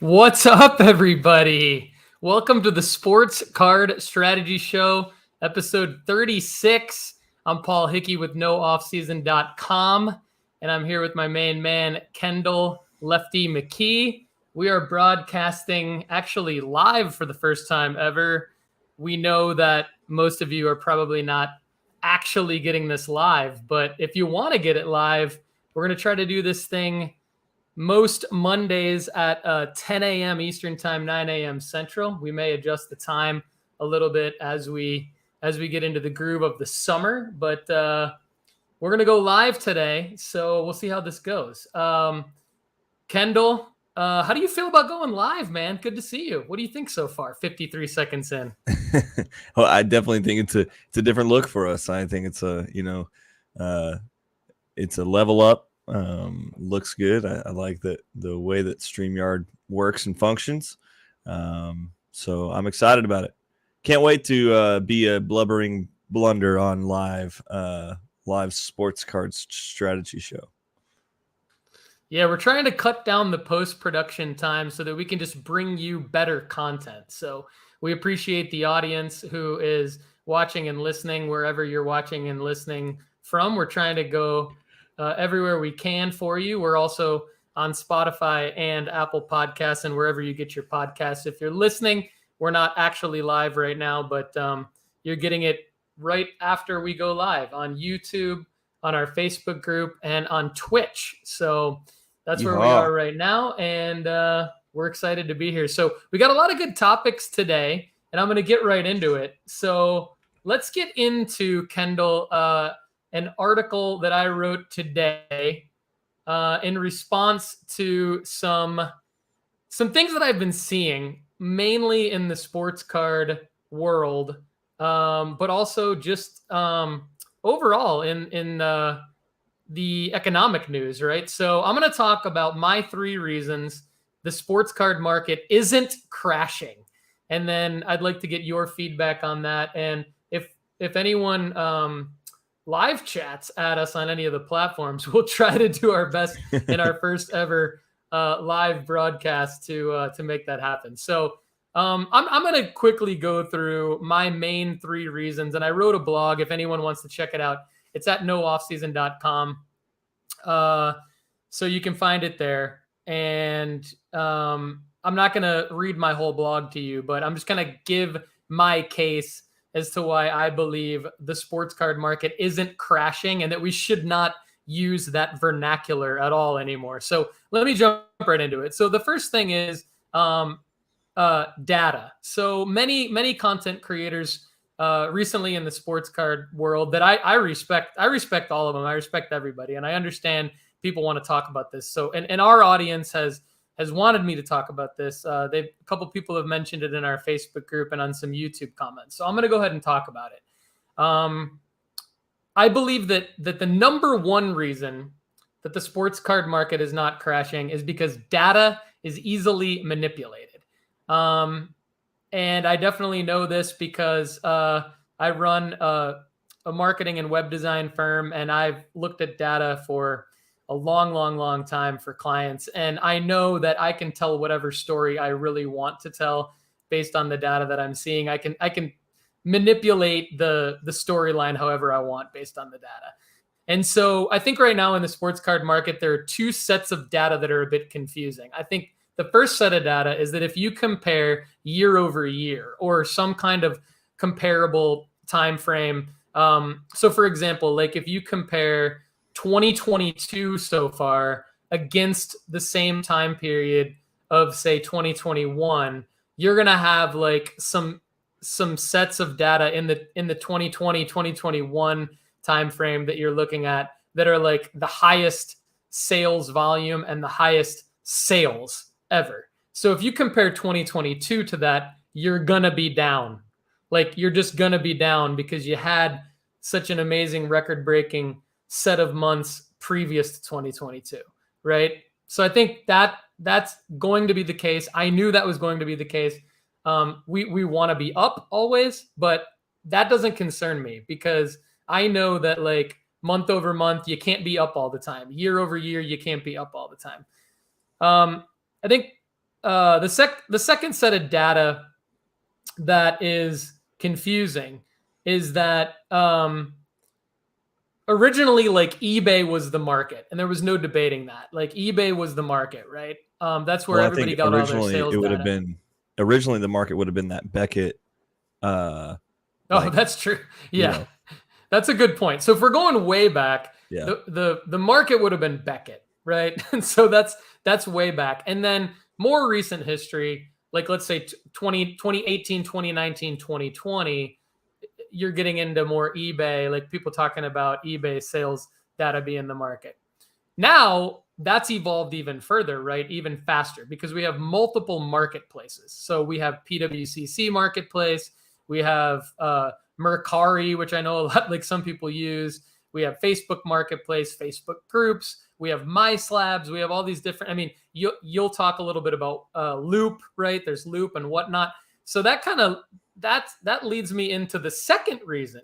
What's up, everybody? Welcome to the Sports Card Strategy Show, episode 36. I'm Paul Hickey with NoOffseason.com, and I'm here with my main man, Kendall Lefty McKee. We are broadcasting actually live for the first time ever. We know that most of you are probably not actually getting this live, but if you want to get it live, we're going to try to do this thing most Mondays at 10 a.m. Eastern Time, 9 a.m. Central. We may adjust the time a little bit as we get into the groove of the summer, but we're going to go live today, so we'll see how this goes. Kendall, how do you feel about going live, man? Good to see you. What do you think so far, 53 seconds in? Well, I definitely think it's a different look for us. I think it's it's a level up. Looks good. I like the way that StreamYard works and functions. So I'm excited about it. Can't wait to be a blubbering blunder on live sports cards strategy show. Yeah, we're trying to cut down the post-production time so that we can just bring you better content. So we appreciate the audience who is watching and listening wherever you're watching and listening from. We're trying to go everywhere we can for you. We're also on Spotify and Apple Podcasts and wherever you get your podcasts. If you're listening, we're not actually live right now, but you're getting it right after we go live on YouTube, on our Facebook group, and on Twitch. So that's where we are right now, and we're excited to be here. So we got a lot of good topics today, and I'm going to get right into it. So let's get into, Kendall, an article that I wrote today in response to some things that I've been seeing, mainly in the sports card world, but also just overall in the economic news, right? So I'm going to talk about my 3 reasons the sports card market isn't crashing. And then I'd like to get your feedback on that. And if anyone live chats at us on any of the platforms, we'll try to do our best in our first ever live broadcast to make that happen. So I'm going to quickly go through my main 3 reasons. And I wrote a blog. If anyone wants to check it out, it's at nooffseason.com. So you can find it there. And I'm not going to read my whole blog to you, but I'm just going to give my case as to why I believe the sports card market isn't crashing and that we should not use that vernacular at all anymore. So let me jump right into it. So the first thing is data. So many content creators recently in the sports card world that I respect. I respect all of them. I respect everybody. And I understand people want to talk about this. So, and our audience has wanted me to talk about this. A couple people have mentioned it in our Facebook group and on some YouTube comments. So I'm going to go ahead and talk about it. I believe that the number one reason that the sports card market is not crashing is because data is easily manipulated. And I definitely know this because I run a marketing and web design firm, and I've looked at data for a long time for clients. And I know that I can tell whatever story I really want to tell based on the data that I'm seeing. I can manipulate the storyline however I want based on the data. And so I think right now in the sports card market, there are 2 sets of data that are a bit confusing. I think the first set of data is that if you compare year over year or some kind of comparable time frame, so for example, like if you compare 2022 so far against the same time period of, say, 2021, you're going to have like some sets of data in the 2020 2021 time frame that you're looking at that are like the highest sales volume and the highest sales ever. So if you compare 2022 to that, you're going to be down. Like you're just going to be down because you had such an amazing record-breaking set of months previous to 2022, right? So I think that's going to be the case. I knew that was going to be the case. We want to be up always, but that doesn't concern me because I know that like month over month, you can't be up all the time. Year over year, you can't be up all the time. I think the second set of data that is confusing is that originally, like, eBay was the market, and there was no debating that. Like, eBay was the market, right? That's where everybody got all their sales data. Originally the market would have been that Beckett. That's true. Yeah, you know. That's a good point. So if we're going way back, Yeah. the market would have been Beckett, right? And so that's way back. And then more recent history, like let's say 2018, 2019, 2020, you're getting into more eBay, like people talking about eBay sales data being the market. Now that's evolved even further, right? Even faster, because we have multiple marketplaces. So we have PWCC marketplace, we have Mercari, which I know a lot, like some people use. We have Facebook marketplace, Facebook groups. We have MySlabs. We have all these different. I mean, you'll talk a little bit about Loop, right? There's Loop and whatnot. So that leads me into the second reason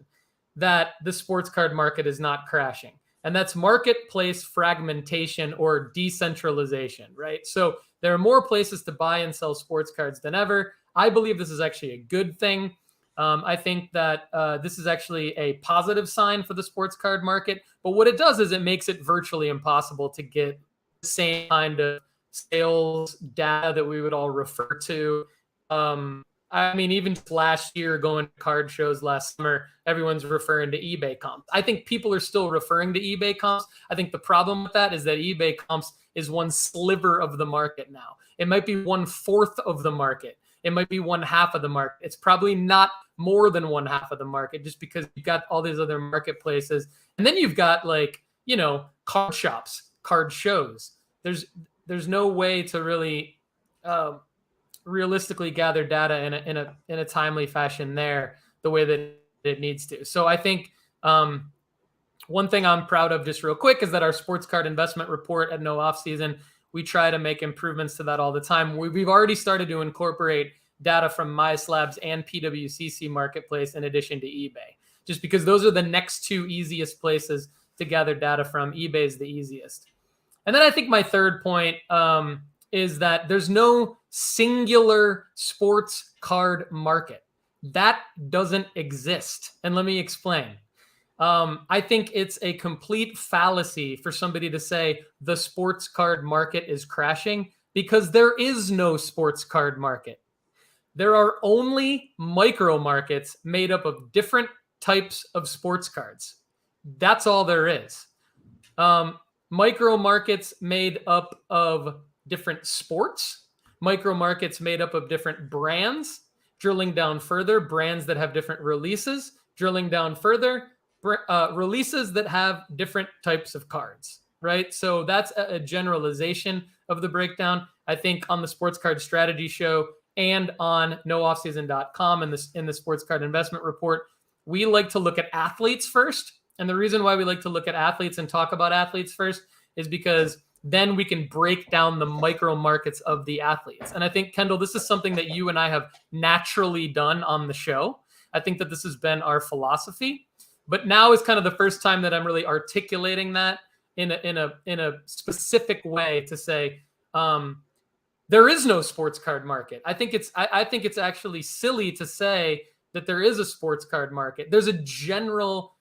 that the sports card market is not crashing, and that's marketplace fragmentation or decentralization, right? So there are more places to buy and sell sports cards than ever. I believe this is actually a good thing. I think that this is actually a positive sign for the sports card market. But what it does is it makes it virtually impossible to get the same kind of sales data that we would all refer to. I mean, even last year, going to card shows last summer, everyone's referring to eBay comps. I think people are still referring to eBay comps. I think the problem with that is that eBay comps is one sliver of the market now. It might be 1/4 of the market. It might be 1/2 of the market. It's probably not more than 1/2 of the market, just because you've got all these other marketplaces. And then you've got, like, card shops, card shows. There's no way to really realistically gather data in a timely fashion there the way that it needs to. So I think one thing I'm proud of, just real quick, is that our sports card investment report at No Off Season, we try to make improvements to that all the time. We've already started to incorporate data from MySlabs and PWCC marketplace in addition to eBay, just because those are the next two easiest places to gather data from. eBay is the easiest. And then I think my third point is that there's no singular sports card market. That doesn't exist. And let me explain. I think it's a complete fallacy for somebody to say the sports card market is crashing, because there is no sports card market. There are only micro markets made up of different types of sports cards. That's all there is. Micro markets made up of different sports, micro markets made up of different brands, drilling down further, brands that have different releases, drilling down further, releases that have different types of cards, right? So that's a generalization of the breakdown. I think on the Sports Card Strategy Show and on nooffseason.com in the Sports Card Investment Report, we like to look at athletes first. And the reason why we like to look at athletes and talk about athletes first is because then we can break down the micro markets of the athletes. And I think, Kendall, this is something that you and I have naturally done on the show. I think that this has been our philosophy, but now is kind of the first time that I'm really articulating that in a specific way to say, there is no sports card market. I think it's actually silly to say that there is a sports card market. There's a general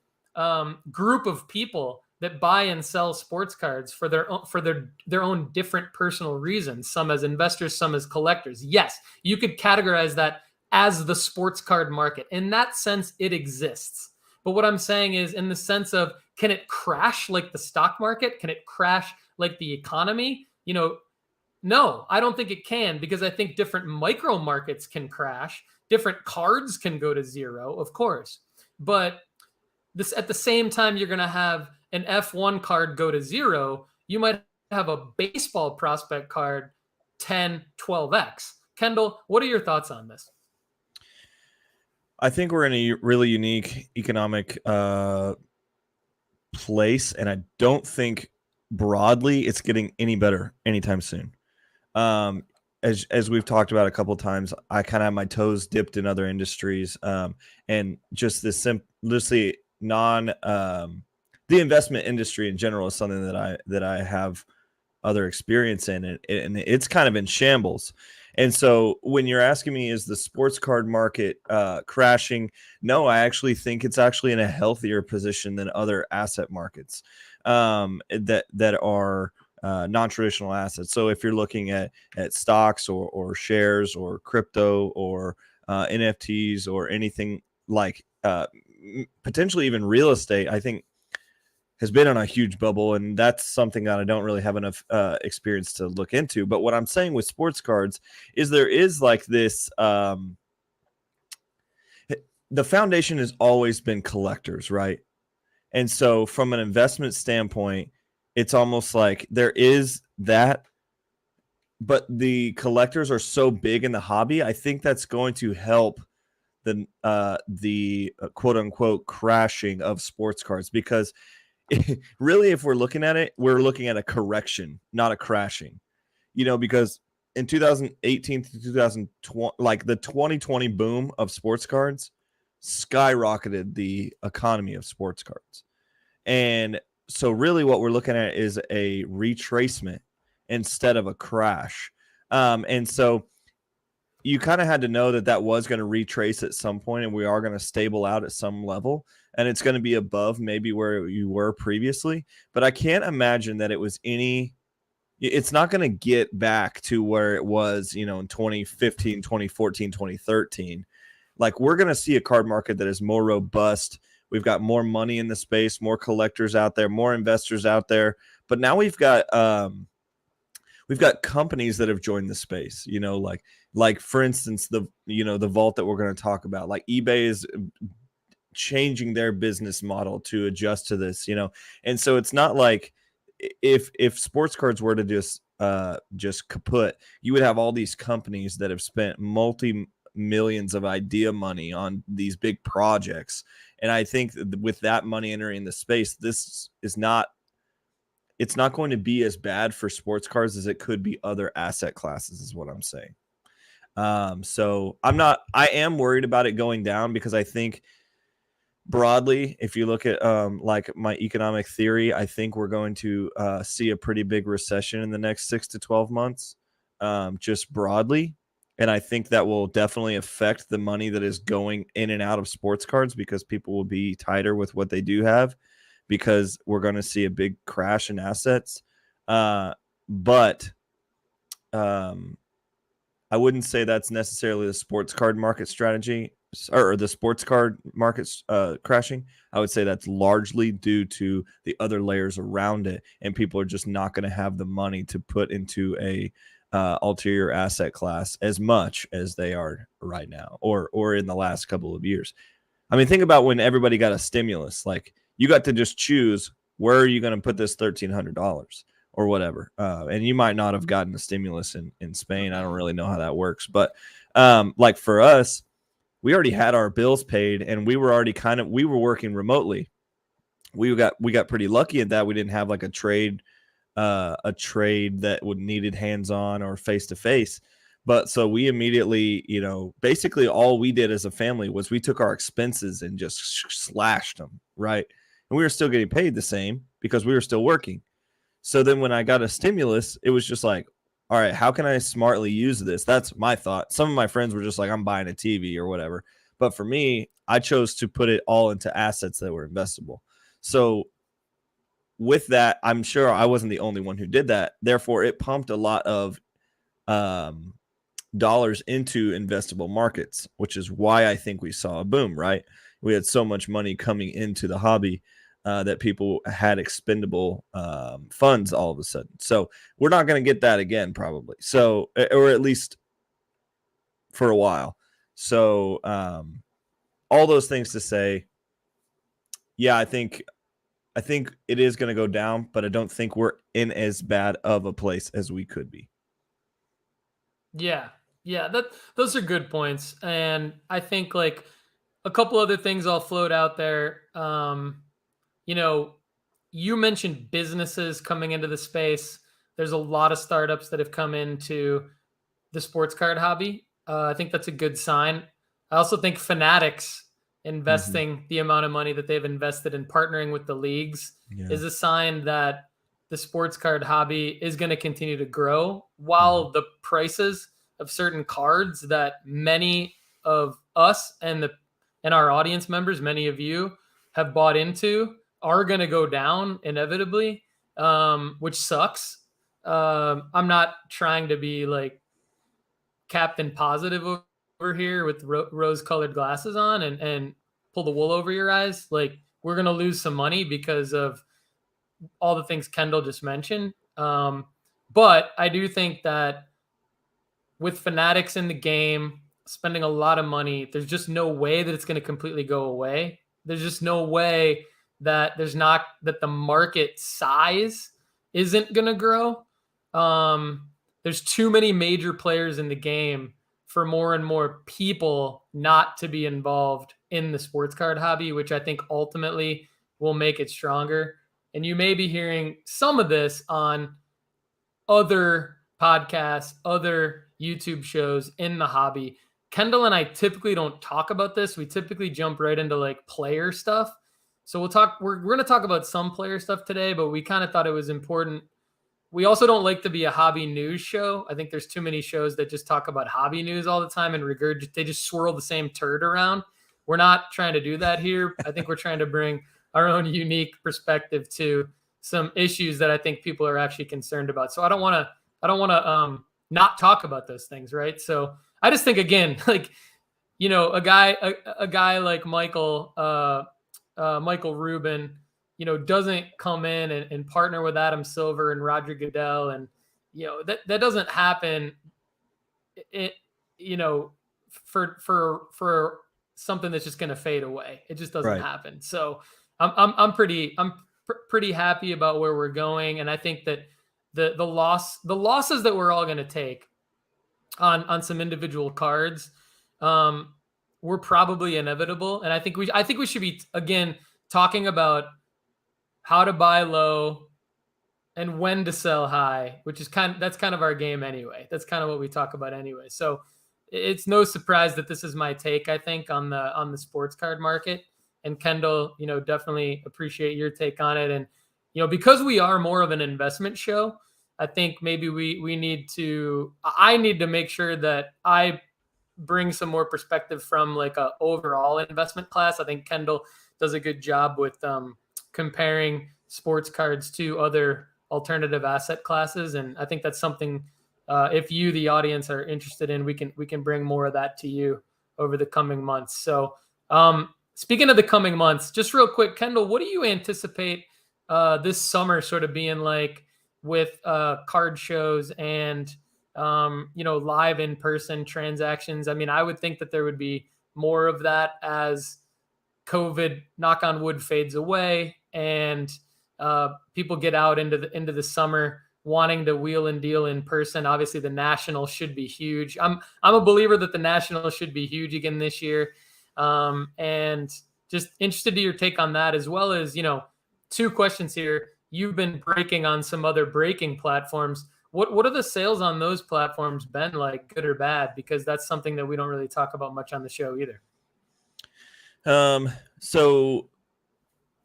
group of people that buy and sell sports cards for their own different personal reasons. Some as investors, some as collectors. Yes, you could categorize that as the sports card market. In that sense, it exists. But what I'm saying is, in the sense of, can it crash like the stock market? Can it crash like the economy? No, I don't think it can, because I think different micro markets can crash. Different cards can go to zero, of course. But this, at the same time, you're going to have an F1 card go to zero. You might have a baseball prospect card 10, 12x. Kendall, what are your thoughts on this? I think we're in a really unique economic place, and I don't think broadly it's getting any better anytime soon. As we've talked about a couple of times, I kind of have my toes dipped in other industries, and just the investment industry in general is something that I have other experience in it, and it's kind of in shambles. And so when you're asking me, is the sports card market crashing? No, I actually think it's actually in a healthier position than other asset markets that are non-traditional assets. So if you're looking at stocks or shares or crypto or NFTs or anything like potentially even real estate, I think has been on a huge bubble, and that's something that I don't really have enough experience to look into. But what I'm saying with sports cards is there is like this the foundation has always been collectors, right? And so from an investment standpoint, it's almost like there is that, but the collectors are so big in the hobby, I think that's going to help the quote unquote crashing of sports cards, because really, if we're looking at it, we're looking at a correction, not a crashing, because in 2018 to 2020, like the 2020 boom of sports cards skyrocketed the economy of sports cards. And so really what we're looking at is a retracement instead of a crash. And so you kind of had to know that was going to retrace at some point, and we are going to stable out at some level, and it's going to be above maybe where you were previously. But I can't imagine that it's not going to get back to where it was, in 2015, 2014, 2013. Like, we're going to see a card market that is more robust. We've got more money in the space, more collectors out there, more investors out there. But now we've got companies that have joined the space, like for instance, the vault that we're going to talk about. Like, eBay is changing their business model to adjust to this, and so it's not like if sports cards were to just kaput, you would have all these companies that have spent multi-millions of idea money on these big projects. And I think with that money entering the space, it's not going to be as bad for sports cards as it could be other asset classes, is what I'm saying. So I am worried about it going down, because I think broadly, if you look at like my economic theory, I think we're going to see a pretty big recession in the next 6 to 12 months, just broadly. And I think that will definitely affect the money that is going in and out of sports cards, because people will be tighter with what they do have, because we're going to see a big crash in assets. But I wouldn't say that's necessarily the sports card market strategy or the sports card markets crashing. I would say that's largely due to the other layers around it, and people are just not going to have the money to put into a ulterior asset class as much as they are right now, or in the last couple of years. I mean, think about when everybody got a stimulus. Like, you got to just choose, where are you going to put this $1,300 or whatever. And you might not have gotten a stimulus in Spain. I don't really know how that works. But like for us, we already had our bills paid, and we were already we were working remotely. We got pretty lucky at that. We didn't have like a trade that would needed hands-on or face-to-face. But so we immediately, basically all we did as a family was we took our expenses and just slashed them, right? And we were still getting paid the same because we were still working. So then when I got a stimulus, it was just like, all right, how can I smartly use this? That's my thought. Some of my friends were just like, I'm buying a TV or whatever. But for me, I chose to put it all into assets that were investable. So with that, I'm sure I wasn't the only one who did that. Therefore, it pumped a lot of dollars into investable markets, which is why I think we saw a boom, right? We had so much money coming into the hobby that people had expendable funds all of a sudden. So we're not going to get that again, probably. So, or at least for a while. So all those things to say, yeah, I think it is going to go down, but I don't think we're in as bad of a place as we could be. Yeah. Those are good points. And I think like a couple other things I'll float out there. You mentioned businesses coming into the space. There's a lot of startups that have come into the sports card hobby. I think that's a good sign. I also think Fanatics investing the amount of money that they've invested in partnering with the leagues is a sign that the sports card hobby is going to continue to grow, while the prices of certain cards that many of us and our audience members, many of you, have bought into are going to go down inevitably, which sucks. I'm not trying to be like Captain Positive over here with rose-colored glasses on and pull the wool over your eyes. Like, we're going to lose some money because of all the things Kendall just mentioned. But I do think that with Fanatics in the game, spending a lot of money, there's just no way that it's going to completely go away. There's just no way that that the market size isn't going to grow. There's too many major players in the game for more and more people not to be involved in the sports card hobby, which I think ultimately will make it stronger. And you may be hearing some of this on other podcasts, other YouTube shows in the hobby. Kendall and I typically don't talk about this. We typically jump right into like player stuff. So we're going to talk about some player stuff today, but we kind of thought it was important. We also don't like to be a hobby news show. I think there's too many shows that just talk about hobby news all the time and they just swirl the same turd around. We're not trying to do that here. I think we're trying to bring our own unique perspective to some issues that I think people are actually concerned about. So I don't want to not talk about those things, right? So I just think, again, like, you know, a guy like Michael Rubin, you know, doesn't come in and partner with Adam Silver and Roger Goodell, and you know that doesn't happen. You know, for something that's just going to fade away. It just doesn't happen. So I'm pretty happy about where we're going, and I think that the losses that we're all going to take on some individual cards were probably inevitable, and I think we should be again talking about how to buy low and when to sell high, which is that's kind of our game anyway. That's kind of what we talk about anyway. So it's no surprise that this is my take, I think, on the sports card market. And Kendall, you know, definitely appreciate your take on it. And, you know, because we are more of an investment show, I think maybe I need to make sure that I bring some more perspective from like a overall investment class. I think Kendall does a good job with comparing sports cards to other alternative asset classes. And I think that's something, if you, the audience, are interested in, we can bring more of that to you over the coming months. So speaking of the coming months, just real quick, Kendall, what do you anticipate this summer sort of being like with card shows and, you know, live in-person transactions? I mean, I would think that there would be more of that as COVID, knock on wood, fades away and people get out into the summer wanting to wheel and deal in person. Obviously, the National should be huge. I'm a believer that the National should be huge again this year, and just interested to your take on that, as well as, you know, two questions here. You've been breaking on some other breaking platforms. What are the sales on those platforms been like, good or bad? Because that's something that we don't really talk about much on the show either. So,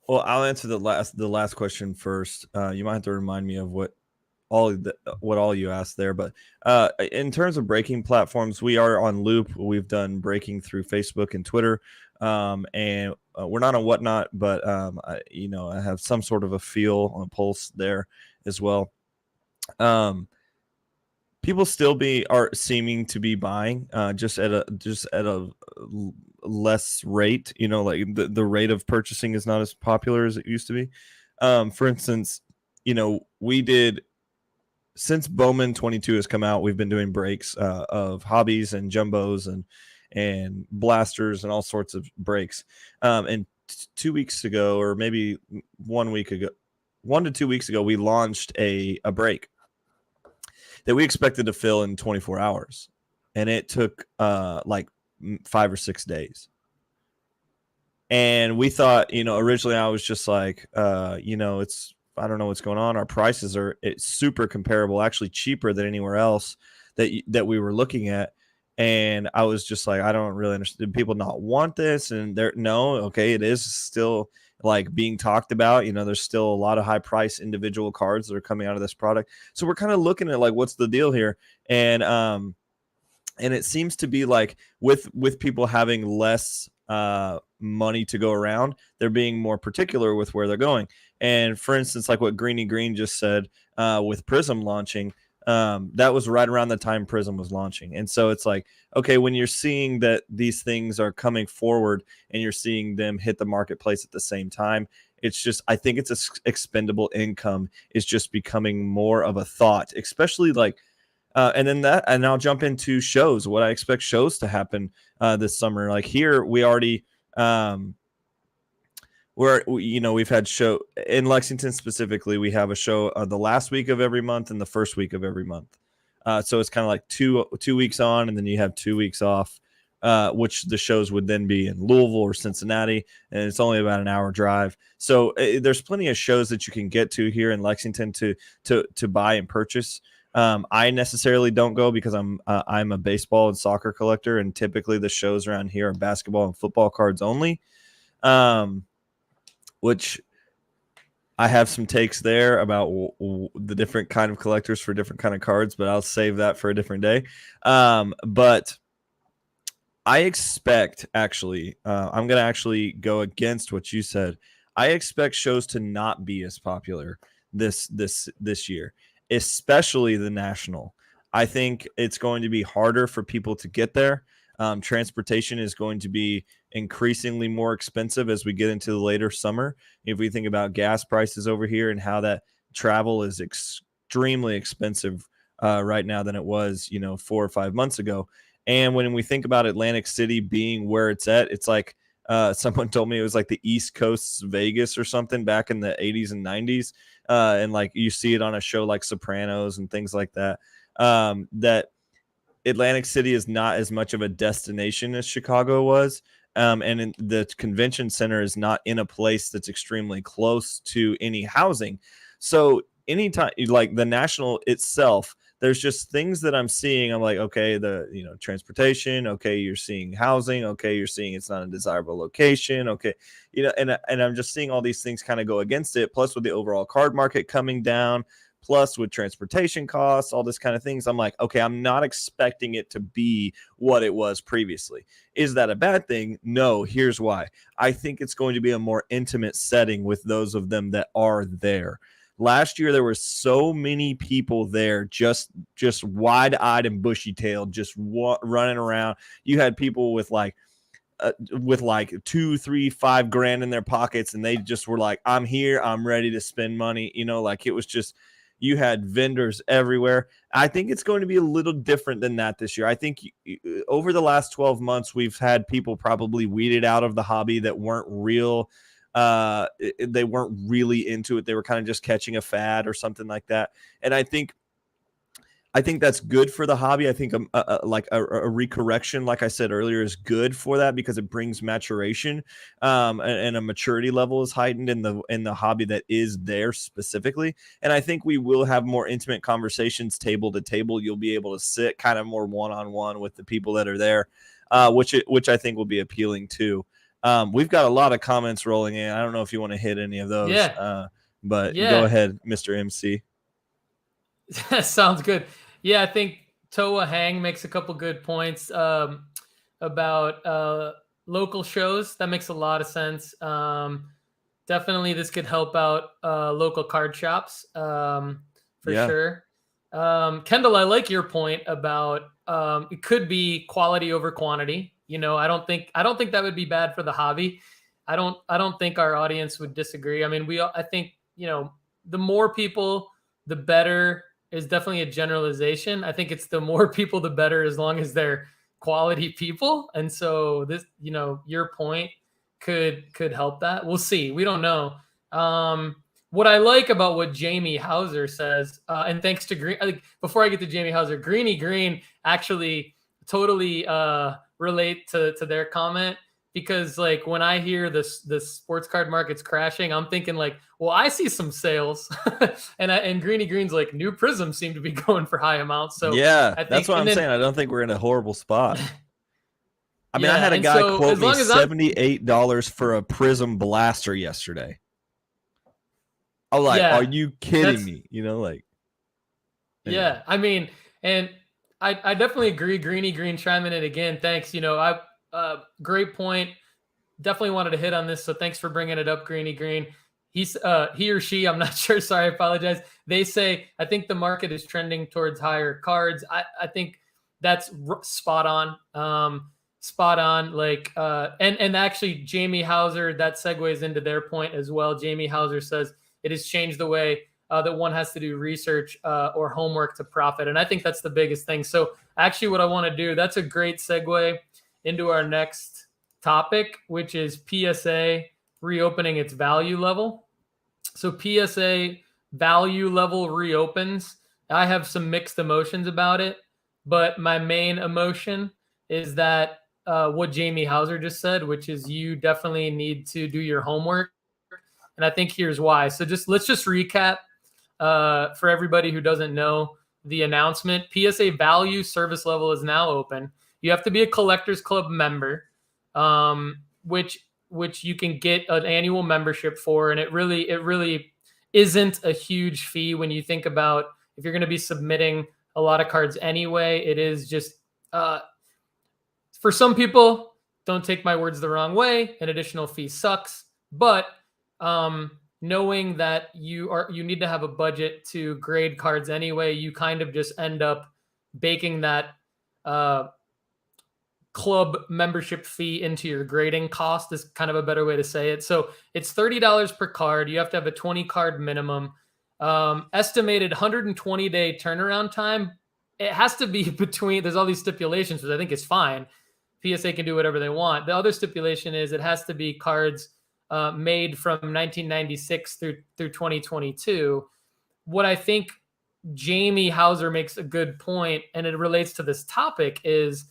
well, I'll answer the last question first. You might have to remind me of what all you asked there. But in terms of breaking platforms, we are on Loop. We've done breaking through Facebook and Twitter, and we're not on Whatnot, but I have some sort of a feel on a pulse there as well. People still are seeming to be buying, just at a less rate. You know, like the rate of purchasing is not as popular as it used to be. For instance, you know, we did, since Bowman 22 has come out, we've been doing breaks of hobbies and jumbos and blasters and all sorts of breaks. And 2 weeks ago, or maybe 1 to 2 weeks ago, we launched a break that we expected to fill in 24 hours. And it took like 5 or 6 days. And we thought, you know, originally I was just like, you know, I don't know what's going on. Our prices it's super comparable, actually cheaper than anywhere else that we were looking at. And I was just like, I don't really understand. Did people not want this? And okay, it is still like being talked about. You know, there's still a lot of high price individual cards that are coming out of this product. So we're kind of looking at like, what's the deal here? And it seems to be like with people having less money to go around, they're being more particular with where they're going. And for instance, like what Greeny Green just said with Prism launching, that was right around the time Prism was launching. And so it's like, okay, when you're seeing that these things are coming forward and you're seeing them hit the marketplace at the same time, it's just, I think it's expendable income is just becoming more of a thought, especially like, and I'll jump into shows, what I expect shows to happen this summer. Like here, we already, we've had show in Lexington specifically. We have a show the last week of every month and the first week of every month. So it's kind of like two weeks on, and then you have 2 weeks off, which the shows would then be in Louisville or Cincinnati, and it's only about an hour drive. So there's plenty of shows that you can get to here in Lexington to buy and purchase. I necessarily don't go because I'm a baseball and soccer collector, and typically the shows around here are basketball and football cards only. Which I have some takes there about the different kind of collectors for different kind of cards, but I'll save that for a different day. But I expect actually, I'm going to actually go against what you said. I expect shows to not be as popular this year, especially the national. I think it's going to be harder for people to get there. Transportation is going to be increasingly more expensive as we get into the later summer. If we think about gas prices over here and how that travel is extremely expensive right now than it was, 4 or 5 months ago. And when we think about Atlantic City being where it's at, it's like someone told me it was like the East Coast's Vegas or something back in the 80s and 90s. And like you see it on a show like Sopranos and things like that, that Atlantic City is not as much of a destination as Chicago was. And the convention center is not in a place that's extremely close to any housing. So anytime, like the national itself, there's just things that I'm seeing. I'm like, okay, transportation. Okay, you're seeing housing. Okay, you're seeing it's not a desirable location. Okay, and I'm just seeing all these things kind of go against it. Plus, with the overall card market coming down, plus with transportation costs, all this kind of things, I'm like, okay, I'm not expecting it to be what it was previously. Is that a bad thing? No. Here's why. I think it's going to be a more intimate setting with those of them that are there. Last year, there were so many people there, just wide-eyed and bushy-tailed, just running around. You had people with like 2, 3, 5 grand in their pockets, and they just were like, I'm here, I'm ready to spend money. Like it was just, you had vendors everywhere. I think it's going to be a little different than that this year. I think over the last 12 months, we've had people probably weeded out of the hobby that weren't real. They weren't really into it. They were kind of just catching a fad or something like that. And I think that's good for the hobby. I think like a recorrection, like I said earlier, is good for that because it brings maturation, and a maturity level is heightened in the hobby that is there specifically. And I think we will have more intimate conversations, table to table. You'll be able to sit kind of more one-on-one with the people that are there, which I think will be appealing too. We've got a lot of comments rolling in. I don't know if you want to hit any of those. Yeah. But go ahead, Mr. MC. Sounds good. Yeah, I think Toa Hang makes a couple good points about local shows. That makes a lot of sense. Definitely, this could help out local card shops for sure. Kendall, I like your point about it could be quality over quantity. I don't think that would be bad for the hobby. I don't think our audience would disagree. I mean, I think the more people, the better. Is definitely a generalization. I think it's the more people, the better, as long as they're quality people. And so this, your point could help that. We'll see. We don't know. What I like about what Jamie Hauser says, and thanks to Green, before I get to Jamie Hauser, Greeny Green actually totally relate to their comment. Because like when I hear the sports card market's crashing, I'm thinking like, well, I see some sales, and Greeny Green's like new Prisms seem to be going for high amounts. So yeah, that's what I'm saying. I don't think we're in a horrible spot. I mean, I had a and guy so quote as me long as I'm $78 for a Prism Blaster yesterday. I was like, are yeah, you kidding that's me? You know, like, anyway. yeah. I mean, and I definitely agree. Greeny Green chiming in again. Thanks. Great point. Definitely wanted to hit on this, so thanks for bringing it up, Greeny Green. He or she, I'm not sure. Sorry, I apologize. They say I think the market is trending towards higher cards. I think that's spot on. Spot on. Like and actually, Jamie Hauser, that segues into their point as well. Jamie Hauser says it has changed the way that one has to do research or homework to profit, and I think that's the biggest thing. So actually, what I want to do, that's a great segue into our next topic, which is PSA reopening its value level. So PSA value level reopens. I have some mixed emotions about it, but my main emotion is that what Jamie Hauser just said, which is you definitely need to do your homework. And I think here's why. So let's just recap for everybody who doesn't know the announcement. PSA value service level is now open. You have to be a Collectors Club member, which you can get an annual membership for, and it really isn't a huge fee when you think about if you're going to be submitting a lot of cards anyway. It is just for some people, don't take my words the wrong way, an additional fee sucks, but knowing that you need to have a budget to grade cards anyway, you kind of just end up baking that club membership fee into your grading cost is kind of a better way to say it. So it's $30 per card. You have to have a 20 card minimum. Estimated 120-day turnaround time. It has to be between, there's all these stipulations, which I think is fine. PSA can do whatever they want. The other stipulation is it has to be cards made from 1996 through 2022. What I think Jamie Hauser makes a good point, and it relates to this topic, is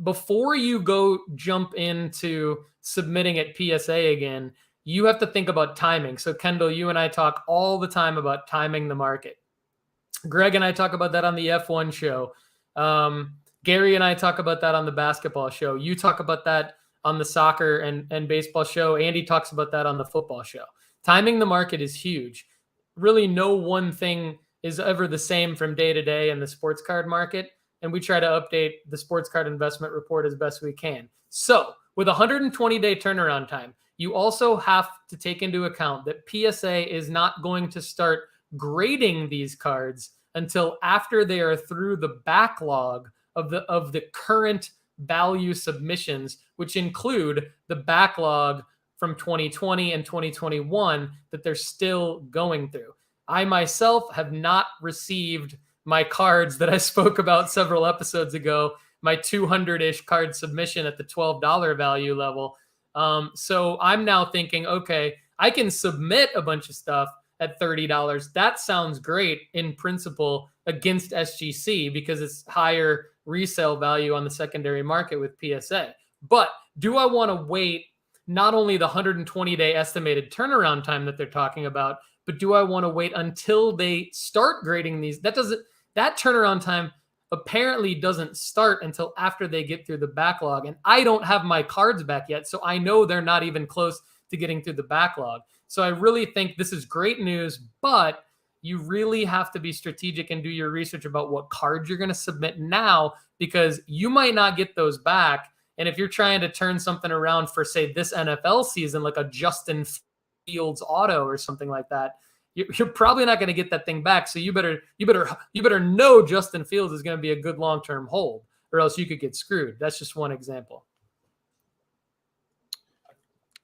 before you go jump into submitting at PSA again, you have to think about timing. So Kendall, you and I talk all the time about timing the market. Greg and I talk about that on the F1 show. Gary and I talk about that on the basketball show. You talk about that on the soccer and baseball show. Andy talks about that on the football show. Timing the market is huge. Really, no one thing is ever the same from day to day in the sports card market. And we try to update the sports card investment report as best we can. So with 120-day turnaround time, you also have to take into account that PSA is not going to start grading these cards until after they are through the backlog of the current value submissions, which include the backlog from 2020 and 2021 that they're still going through. I myself have not received my cards that I spoke about several episodes ago, my 200-ish card submission at the $12 value level. So I'm now thinking, okay, I can submit a bunch of stuff at $30. That sounds great in principle against SGC because it's higher resale value on the secondary market with PSA. But do I want to wait not only the 120-day estimated turnaround time that they're talking about, but do I want to wait until they start grading these? That turnaround time apparently doesn't start until after they get through the backlog. And I don't have my cards back yet, so I know they're not even close to getting through the backlog. So I really think this is great news, but you really have to be strategic and do your research about what cards you're going to submit now, because you might not get those back. And if you're trying to turn something around for, say, this NFL season, like a Justin Fields auto or something like that, you're probably not going to get that thing back. So you better know Justin Fields is going to be a good long-term hold, or else you could get screwed. That's just one example.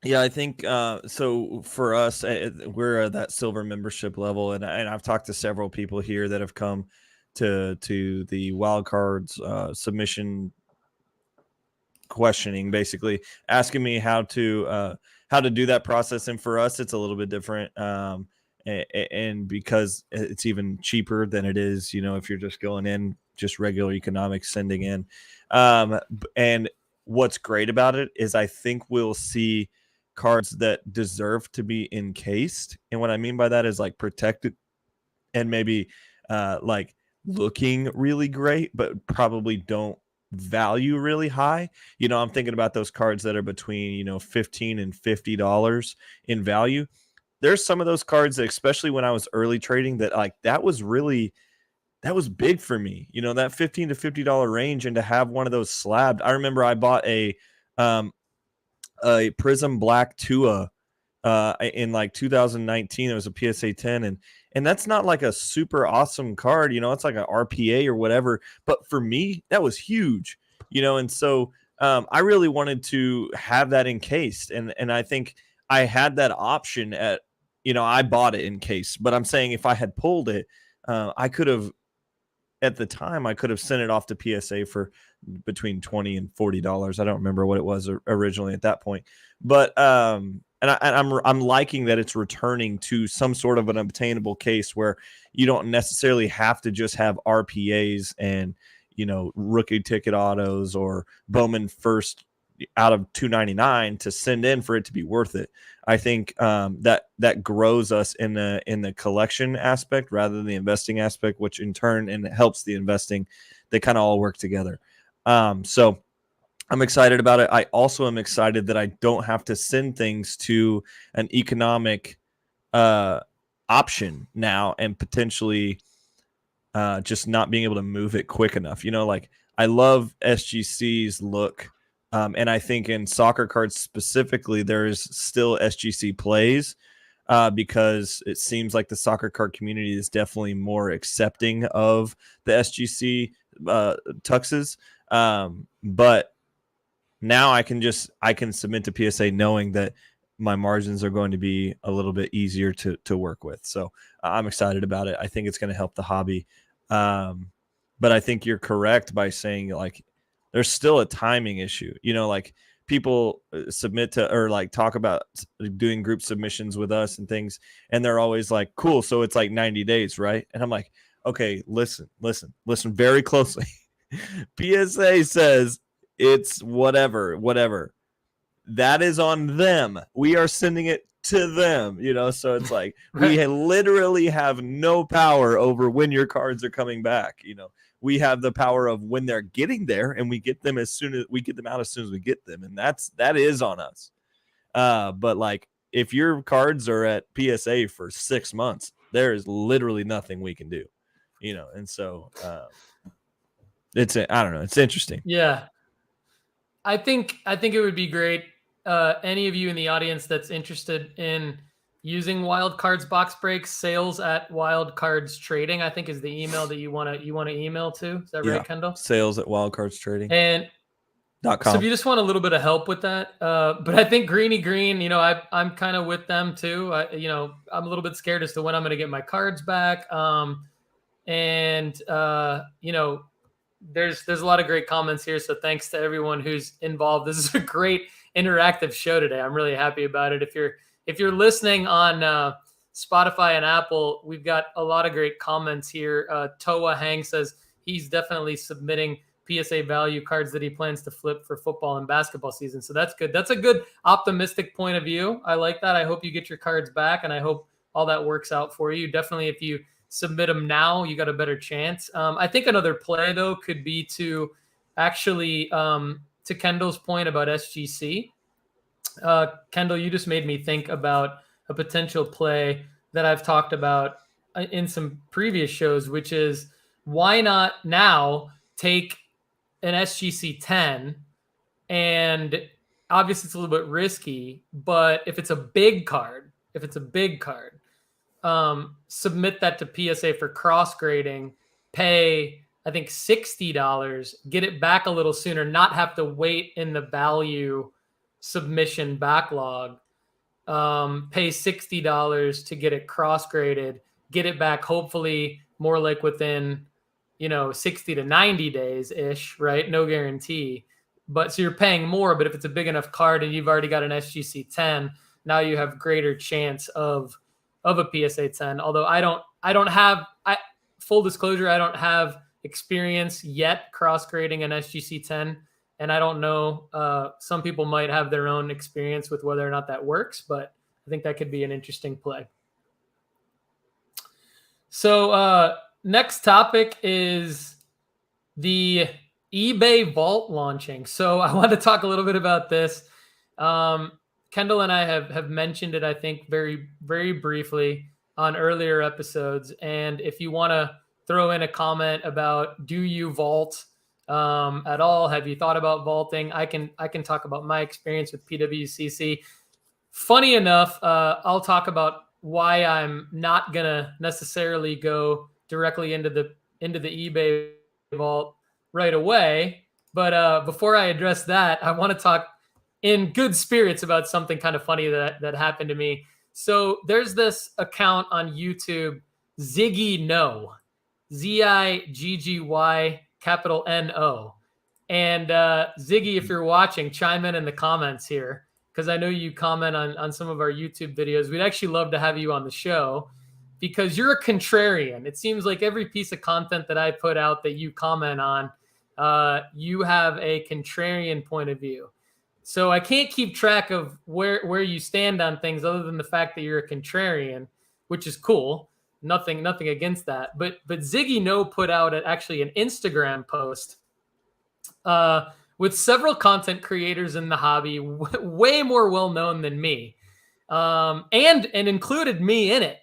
Yeah, I think so. For us, we're at that silver membership level, and I've talked to several people here that have come to the wild cards submission questioning, basically asking me how to do that process. And for us, it's a little bit different, and because it's even cheaper than it is, if you're just going in just regular economics, sending in. And what's great about it is I think we'll see cards that deserve to be encased. And what I mean by that is like protected and maybe like looking really great, but probably don't value really high. I'm thinking about those cards that are between, $15 and $50 in value. There's some of those cards that, especially when I was early trading, that like that was big for me, that $15 to $50 range, and to have one of those slabbed. I remember I bought a Prism Black Tua in like 2019. It was a PSA 10, and that's not like a super awesome card, it's like an RPA or whatever, but for me that was huge, and so I really wanted to have that encased, and I think I had that option I bought it in case, but I'm saying if I had pulled it, I could have, at the time, I could have sent it off to PSA for between $20 and $40. I don't remember what it was originally at that point, but I'm liking that it's returning to some sort of an obtainable case where you don't necessarily have to just have RPAs and rookie ticket autos or Bowman first out of 299 to send in for it to be worth it. I think that grows us in the collection aspect rather than the investing aspect, which in turn and it helps the investing. They kind of all work together. So I'm excited about it. I also am excited that I don't have to send things to an economic option now and potentially just not being able to move it quick enough. Like I love SGC's look. And I think in soccer cards specifically, there's still SGC plays because it seems like the soccer card community is definitely more accepting of the SGC tuxes. But now I can submit to PSA knowing that my margins are going to be a little bit easier to work with. So I'm excited about it. I think it's going to help the hobby. But I think you're correct by saying like, there's still a timing issue, like people submit to or like talk about doing group submissions with us and things. And they're always like, cool. So it's like 90 days, right? And I'm like, okay, listen very closely. PSA says it's whatever. That is on them. We are sending it to them, so it's like Right. we literally have no power over when your cards are coming back. We have the power of when they're getting there, and we get them as soon as we get them out as soon as we get them. And that is on us. But like if your cards are at PSA for 6 months, there is literally nothing we can do, and so I don't know. It's interesting. Yeah. I think it would be great. Any of you in the audience that's interested in using Wild Cards box breaks, sales at Wild Cards Trading, I think is the email that you want to email to. Is that right, Kendall? Sales at wildcardstrading.com. And so if you just want a little bit of help with that, but I think Greeny Green, I'm kind of with them too. I'm a little bit scared as to when I'm going to get my cards back. There's a lot of great comments here. So thanks to everyone who's involved. This is a great interactive show today. I'm really happy about it. If you're listening on Spotify and Apple, we've got a lot of great comments here. Toa Hang says he's definitely submitting PSA value cards that he plans to flip for football and basketball season. So that's good. That's a good optimistic point of view. I like that. I hope you get your cards back, and I hope all that works out for you. Definitely, if you submit them now, you got a better chance. I think another play, though, could be to actually, to Kendall's point about SGC. Kendall, you just made me think about a potential play that I've talked about in some previous shows, which is why not now take an SGC 10, and obviously it's a little bit risky, but if it's a big card, submit that to PSA for cross grading, pay, I think $60, get it back a little sooner, not have to wait in the value submission backlog, pay $60 to get it cross graded, get it back hopefully more like within 60 to 90 days ish, right? No guarantee. But so you're paying more, but if it's a big enough card and you've already got an SGC 10, now you have greater chance of a PSA 10. Although full disclosure, I don't have experience yet cross grading an SGC 10. And I don't know, some people might have their own experience with whether or not that works, but I think that could be an interesting play. So next topic is the eBay vault launching. So I want to talk a little bit about this. Kendall and I have mentioned it, I think, very, very briefly on earlier episodes. And if you want to throw in a comment about, do you vault at all? Have you thought about vaulting? I can talk about my experience with PWCC. Funny enough, I'll talk about why I'm not gonna necessarily go directly into the eBay vault right away. But before I address that, I want to talk in good spirits about something kind of funny that happened to me. So there's this account on YouTube, Ziggy No, Zigggy capital No. And Ziggy, if you're watching, chime in the comments here, because I know you comment on some of our YouTube videos. We'd actually love to have you on the show because you're a contrarian. It seems like every piece of content that I put out that you comment on, you have a contrarian point of view. So I can't keep track of where you stand on things other than the fact that you're a contrarian, which is cool. Nothing against that. But Ziggy No put out actually an Instagram post with several content creators in the hobby, way more well known than me, and included me in it.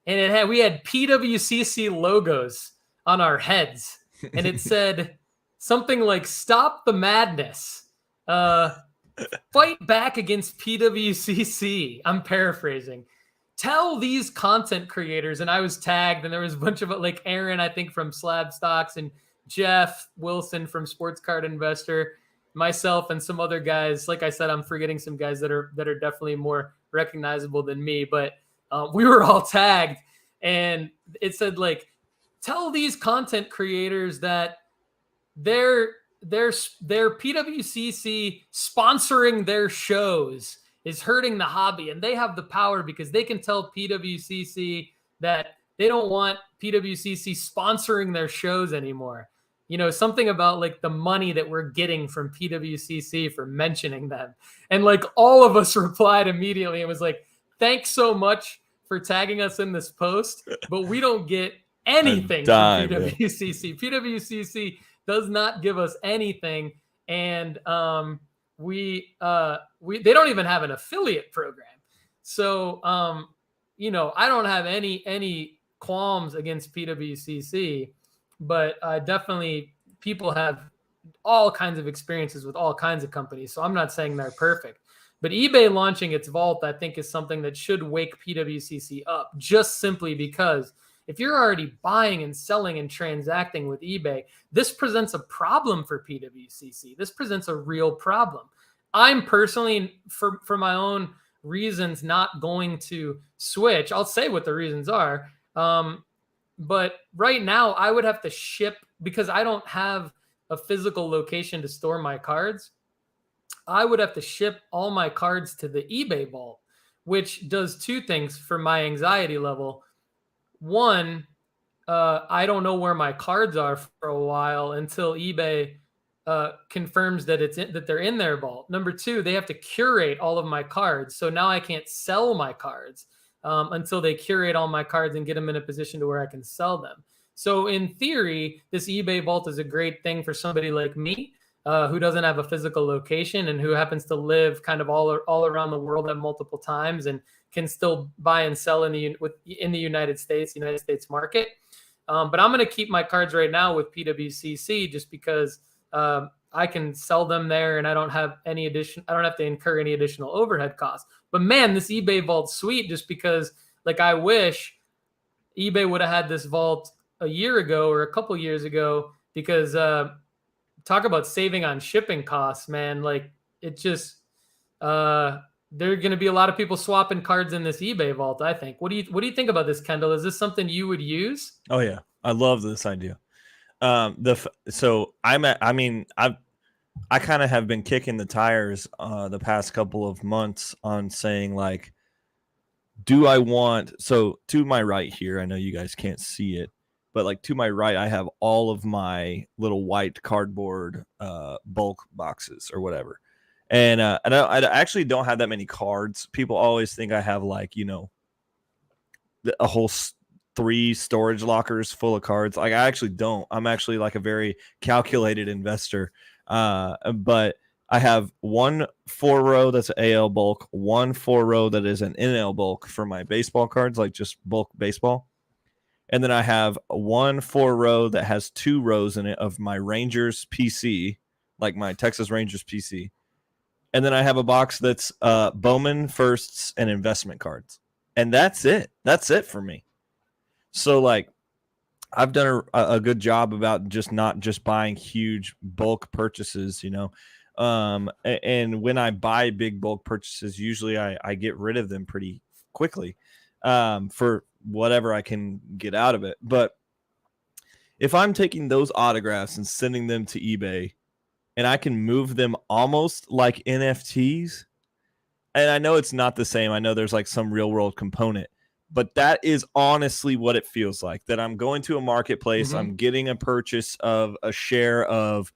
And we had PWCC logos on our heads, and it said something like "Stop the madness." Fight back against PWCC. I'm paraphrasing. Tell these content creators, and I was tagged, and there was a bunch of like Aaron, I think from Slab Stocks, and Jeff Wilson from Sports Card Investor, myself, and some other guys. Like I said, I'm forgetting some guys that are definitely more recognizable than me, but we were all tagged, and it said like, tell these content creators that their PWCC sponsoring their shows is hurting the hobby, and they have the power because they can tell PWCC that they don't want PWCC sponsoring their shows anymore. You know, something about like the money that we're getting from PWCC for mentioning them. And like all of us replied immediately. It was like, thanks so much for tagging us in this post, but we don't get anything from PWCC. PWCC does not give us anything, and they don't even have an affiliate program. So you know, I don't have any qualms against PWCC, but definitely people have all kinds of experiences with all kinds of companies. So I'm not saying they're perfect, but eBay launching its vault, I think, is something that should wake PWCC up, just simply because if you're already buying and selling and transacting with eBay, this presents a problem for PWCC. This presents a real problem. I'm personally, for my own reasons, not going to switch. I'll say what the reasons are. But right now, I would have to ship, because I don't have a physical location to store my cards. I would have to ship all my cards to the eBay vault, which does two things for my anxiety level. One, I don't know where my cards are for a while until eBay confirms that they're in their vault. Number two, they have to curate all of my cards. So now I can't sell my cards until they curate all my cards and get them in a position to where I can sell them. So in theory, this eBay vault is a great thing for somebody like me who doesn't have a physical location and who happens to live kind of all around the world at multiple times and can still buy and sell in the United States market. But I'm going to keep my cards right now with PWCC just because I can sell them there and I don't have to incur any additional overhead costs. But man, this eBay vault's sweet, just because like I wish eBay would have had this vault a year ago or a couple years ago, because talk about saving on shipping costs, man. Like it just there are going to be a lot of people swapping cards in this eBay vault, I think. What do you think about this, Kendall? Is this something you would use? Oh yeah, I love this idea. I kind of have been kicking the tires the past couple of months on saying, like, do I want, so to my right here, I know you guys can't see it, but like to my right, I have all of my little white cardboard bulk boxes or whatever. And I actually don't have that many cards. People always think I have, like, you know, a whole 3 storage lockers full of cards. Like, I actually don't. I'm actually like a very calculated investor. But I have 1 4-row that's an AL bulk, 1 4-row that is an NL bulk for my baseball cards, like just bulk baseball. And then I have 1 4-row that has 2 rows in it of my Rangers PC, like my Texas Rangers PC. And then I have a box that's Bowman firsts and investment cards. And that's it. That's it for me. So, like, I've done a good job about not just buying huge bulk purchases, you know. And when I buy big bulk purchases, usually I get rid of them pretty quickly for whatever I can get out of it. But if I'm taking those autographs and sending them to eBay, and I can move them almost like NFTs, and I know it's not the same. I know there's like some real world component, but that is honestly what it feels like, that I'm going to a marketplace. I'm getting a purchase of a share of,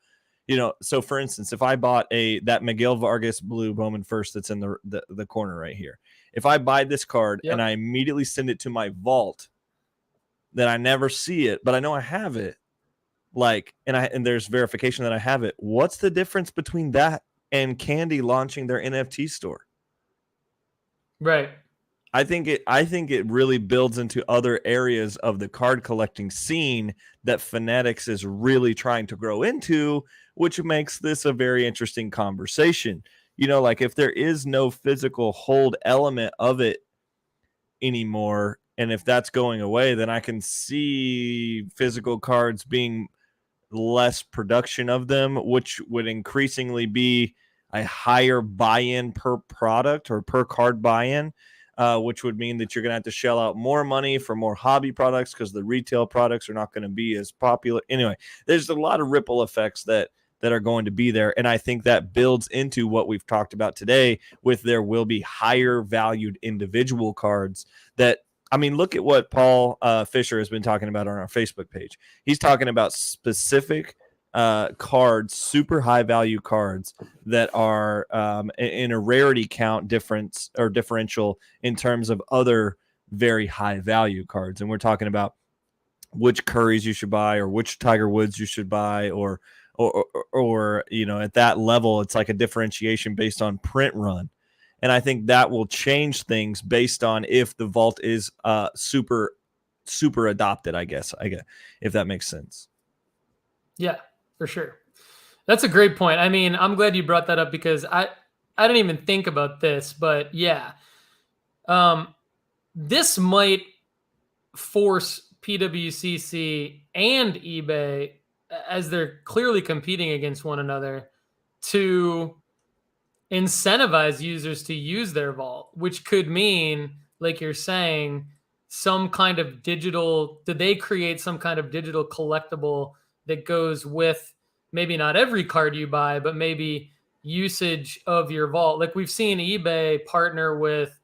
you know, so for instance, if I bought that Miguel Vargas blue Bowman first that's in the corner right here, if I buy this card and I immediately send it to my vault, then I never see it, but I know I have it. Like, and there's verification that I have it. What's the difference between that and Candy launching their NFT store? Right. I think it really builds into other areas of the card collecting scene that Fanatics is really trying to grow into, which makes this a very interesting conversation. You know, like, if there is no physical hold element of it anymore, and if that's going away, then I can see physical cards being less production of them, which would increasingly be a higher buy-in per product or per card buy-in, which would mean that you're going to have to shell out more money for more hobby products because the retail products are not going to be as popular. Anyway, there's a lot of ripple effects that are going to be there, and I think that builds into what we've talked about today, with there will be higher valued individual cards that, I mean, look at what Paul Fisher has been talking about on our Facebook page. He's talking about specific cards, super high value cards that are in a rarity count difference or differential in terms of other very high value cards. And we're talking about which Currys you should buy, or which Tiger Woods you should buy, or you know, at that level, it's like a differentiation based on print run. And I think that will change things based on if the vault is super adopted, I guess, if that makes sense. Yeah, for sure. That's a great point. I mean, I'm glad you brought that up, because I didn't even think about this, but yeah. This might force PWCC and eBay, as they're clearly competing against one another, to incentivize users to use their vault, which could mean, like you're saying, some kind of digital, do they create some kind of digital collectible that goes with maybe not every card you buy, but maybe usage of your vault? Like, we've seen eBay partner with,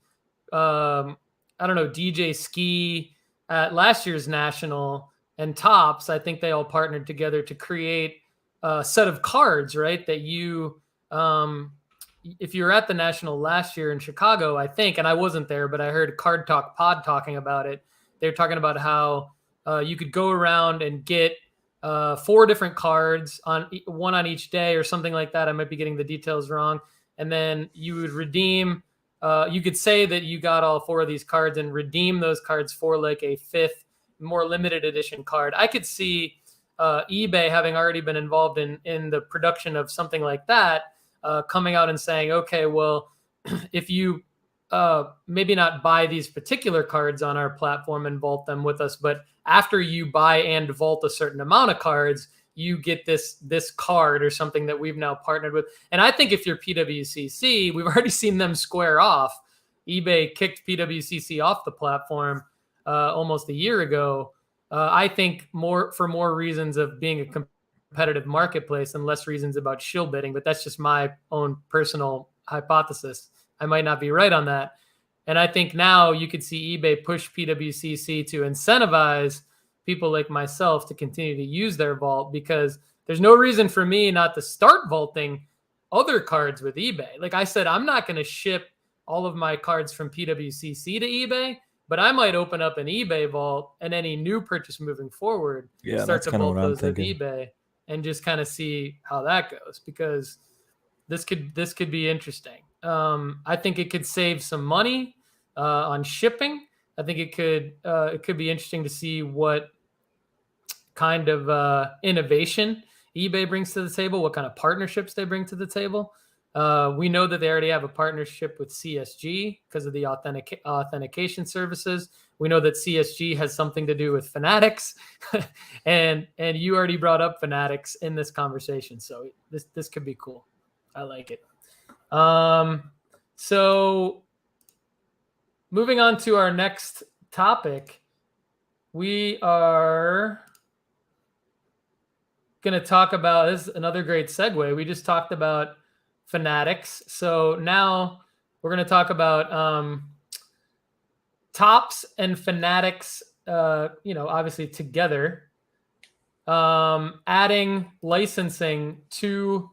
I don't know, DJ Ski at last year's National, and Topps. I think they all partnered together to create a set of cards, right? That you, if you were at the National last year in Chicago, I think, and I wasn't there, but I heard Card Talk Pod talking about it. They're talking about how you could go around and get 4 different cards, one on each day or something like that. I might be getting the details wrong. And then you would redeem, you could say that you got all 4 of these cards and redeem those cards for like a 5th, more limited edition card. I could see eBay, having already been involved in the production of something like that, coming out and saying, okay, well, if you maybe not buy these particular cards on our platform and vault them with us, but after you buy and vault a certain amount of cards, you get this card or something that we've now partnered with. And I think if you're PWCC, we've already seen them square off. eBay kicked PWCC off the platform almost a year ago. I think for more reasons of being a competitive marketplace and less reasons about shill bidding, but that's just my own personal hypothesis. I might not be right on that. And I think now you could see eBay push PWCC to incentivize people like myself to continue to use their vault, because there's no reason for me not to start vaulting other cards with eBay. Like I said, I'm not going to ship all of my cards from PWCC to eBay, But I might open up an eBay vault and any new purchase moving forward, Yeah, start that's to kind of vault what I'm those with thinking. eBay and just kind of see how that goes, because this could be interesting. I think it could save some money on shipping. I think it could be interesting to see what kind of innovation eBay brings to the table, what kind of partnerships they bring to the table. We know that they already have a partnership with CSG because of the authentication services. We know that CSG has something to do with Fanatics, and you already brought up Fanatics in this conversation, so this could be cool. I like it. So moving on to our next topic, we are going to talk about, this is another great segue. We just talked about Fanatics. So now we're going to talk about Topps and Fanatics, obviously together, adding licensing to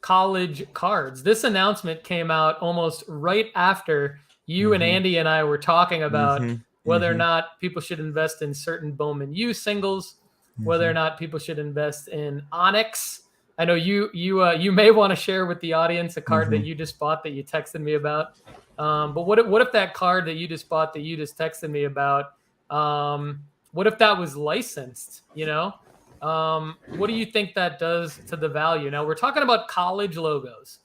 college cards. This announcement came out almost right after you and Andy and I were talking about whether or not people should invest in certain Bowman U singles, whether or not people should invest in Onyx. I know you may want to share with the audience a card that you just bought that you texted me about. But what if that card that you just bought that you just texted me about, what if that was licensed? What do you think that does to the value? Now we're talking about college logos,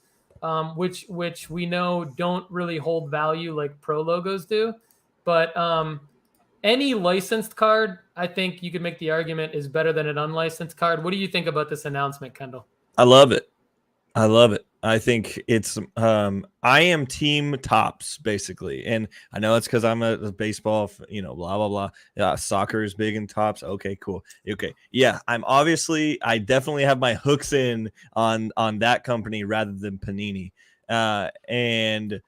which we know don't really hold value like pro logos do, but any licensed card, I think you could make the argument, is better than an unlicensed card. What do you think about this announcement, Kendall? I love it. I love it. I think it's I am team Topps basically, and I know it's because I'm a baseball, blah blah blah. Yeah, soccer is big in Topps. Okay, cool. Okay, yeah, I definitely have my hooks in on that company rather than Panini, and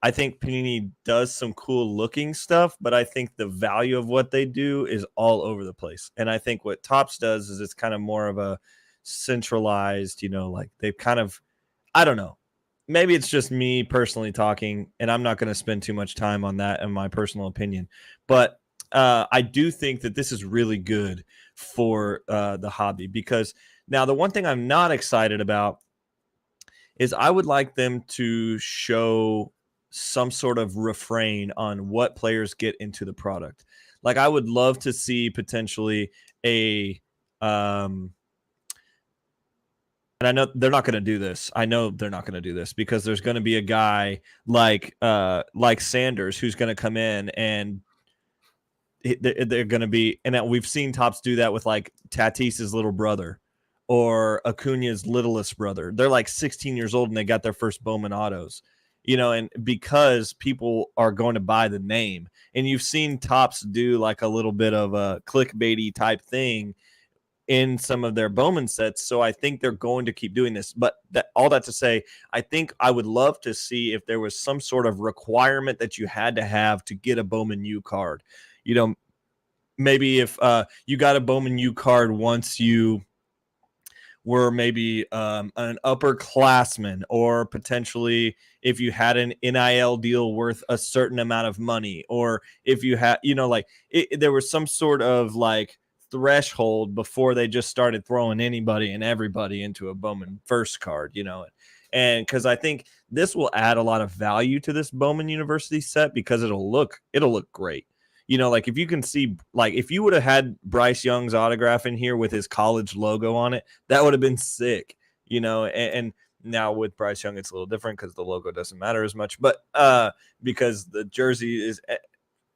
I think Panini does some cool looking stuff, but I think the value of what they do is all over the place. And I think what Topps does is it's kind of more of a centralized, like they've kind of, I don't know. Maybe it's just me personally talking, and I'm not going to spend too much time on that in my personal opinion. But I do think that this is really good for the hobby, because now the one thing I'm not excited about is I would like them to show some sort of refrain on what players get into the product. Like I would love to see potentially a and I know they're not going to do this. I know they're not going to do this because there's going to be a guy like Sanders who's going to come in and they're going to be, and we've seen Topps do that with like Tatis's little brother or Acuna's littlest brother. They're like 16 years old and they got their first Bowman autos, and because people are going to buy the name, and you've seen Topps do like a little bit of a clickbaity type thing in some of their Bowman sets. So I think they're going to keep doing this. But all that to say, I think I would love to see if there was some sort of requirement that you had to have to get a Bowman U card. Maybe if you got a Bowman U card once you were maybe an upperclassman, or potentially if you had an NIL deal worth a certain amount of money, or if you had, there was some sort of like threshold before they just started throwing anybody and everybody into a Bowman first card, and because I think this will add a lot of value to this Bowman University set, because it'll look great. Like if you can see, like if you would have had Bryce Young's autograph in here with his college logo on it, that would have been sick, and now with Bryce Young, it's a little different because the logo doesn't matter as much, but because the jersey is,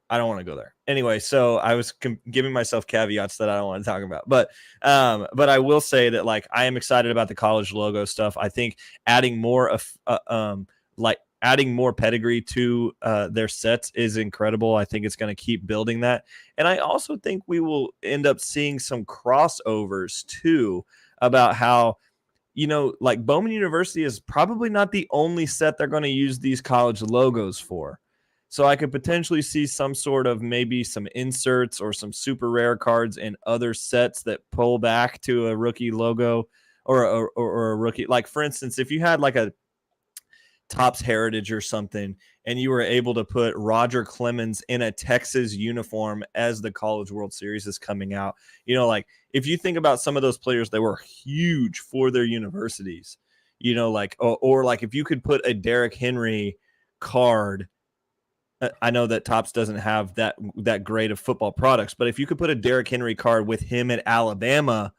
I don't want to go there anyway. So I was giving myself caveats that I don't want to talk about, but I will say that like I am excited about the college logo stuff. I think adding more of adding more pedigree to their sets is incredible. I think it's going to keep building that, and I also think we will end up seeing some crossovers too about how, like Bowman University is probably not the only set they're going to use these college logos for. So I could potentially see some sort of maybe some inserts or some super rare cards in other sets that pull back to a rookie logo or a rookie. Like for instance, if you had like a Topps Heritage or something, and you were able to put Roger Clemens in a Texas uniform as the College World Series is coming out. Like if you think about some of those players that were huge for their universities, like, or like if you could put a Derrick Henry card. I know that Topps doesn't have that great of football products, but if you could put a Derrick Henry card with him at Alabama,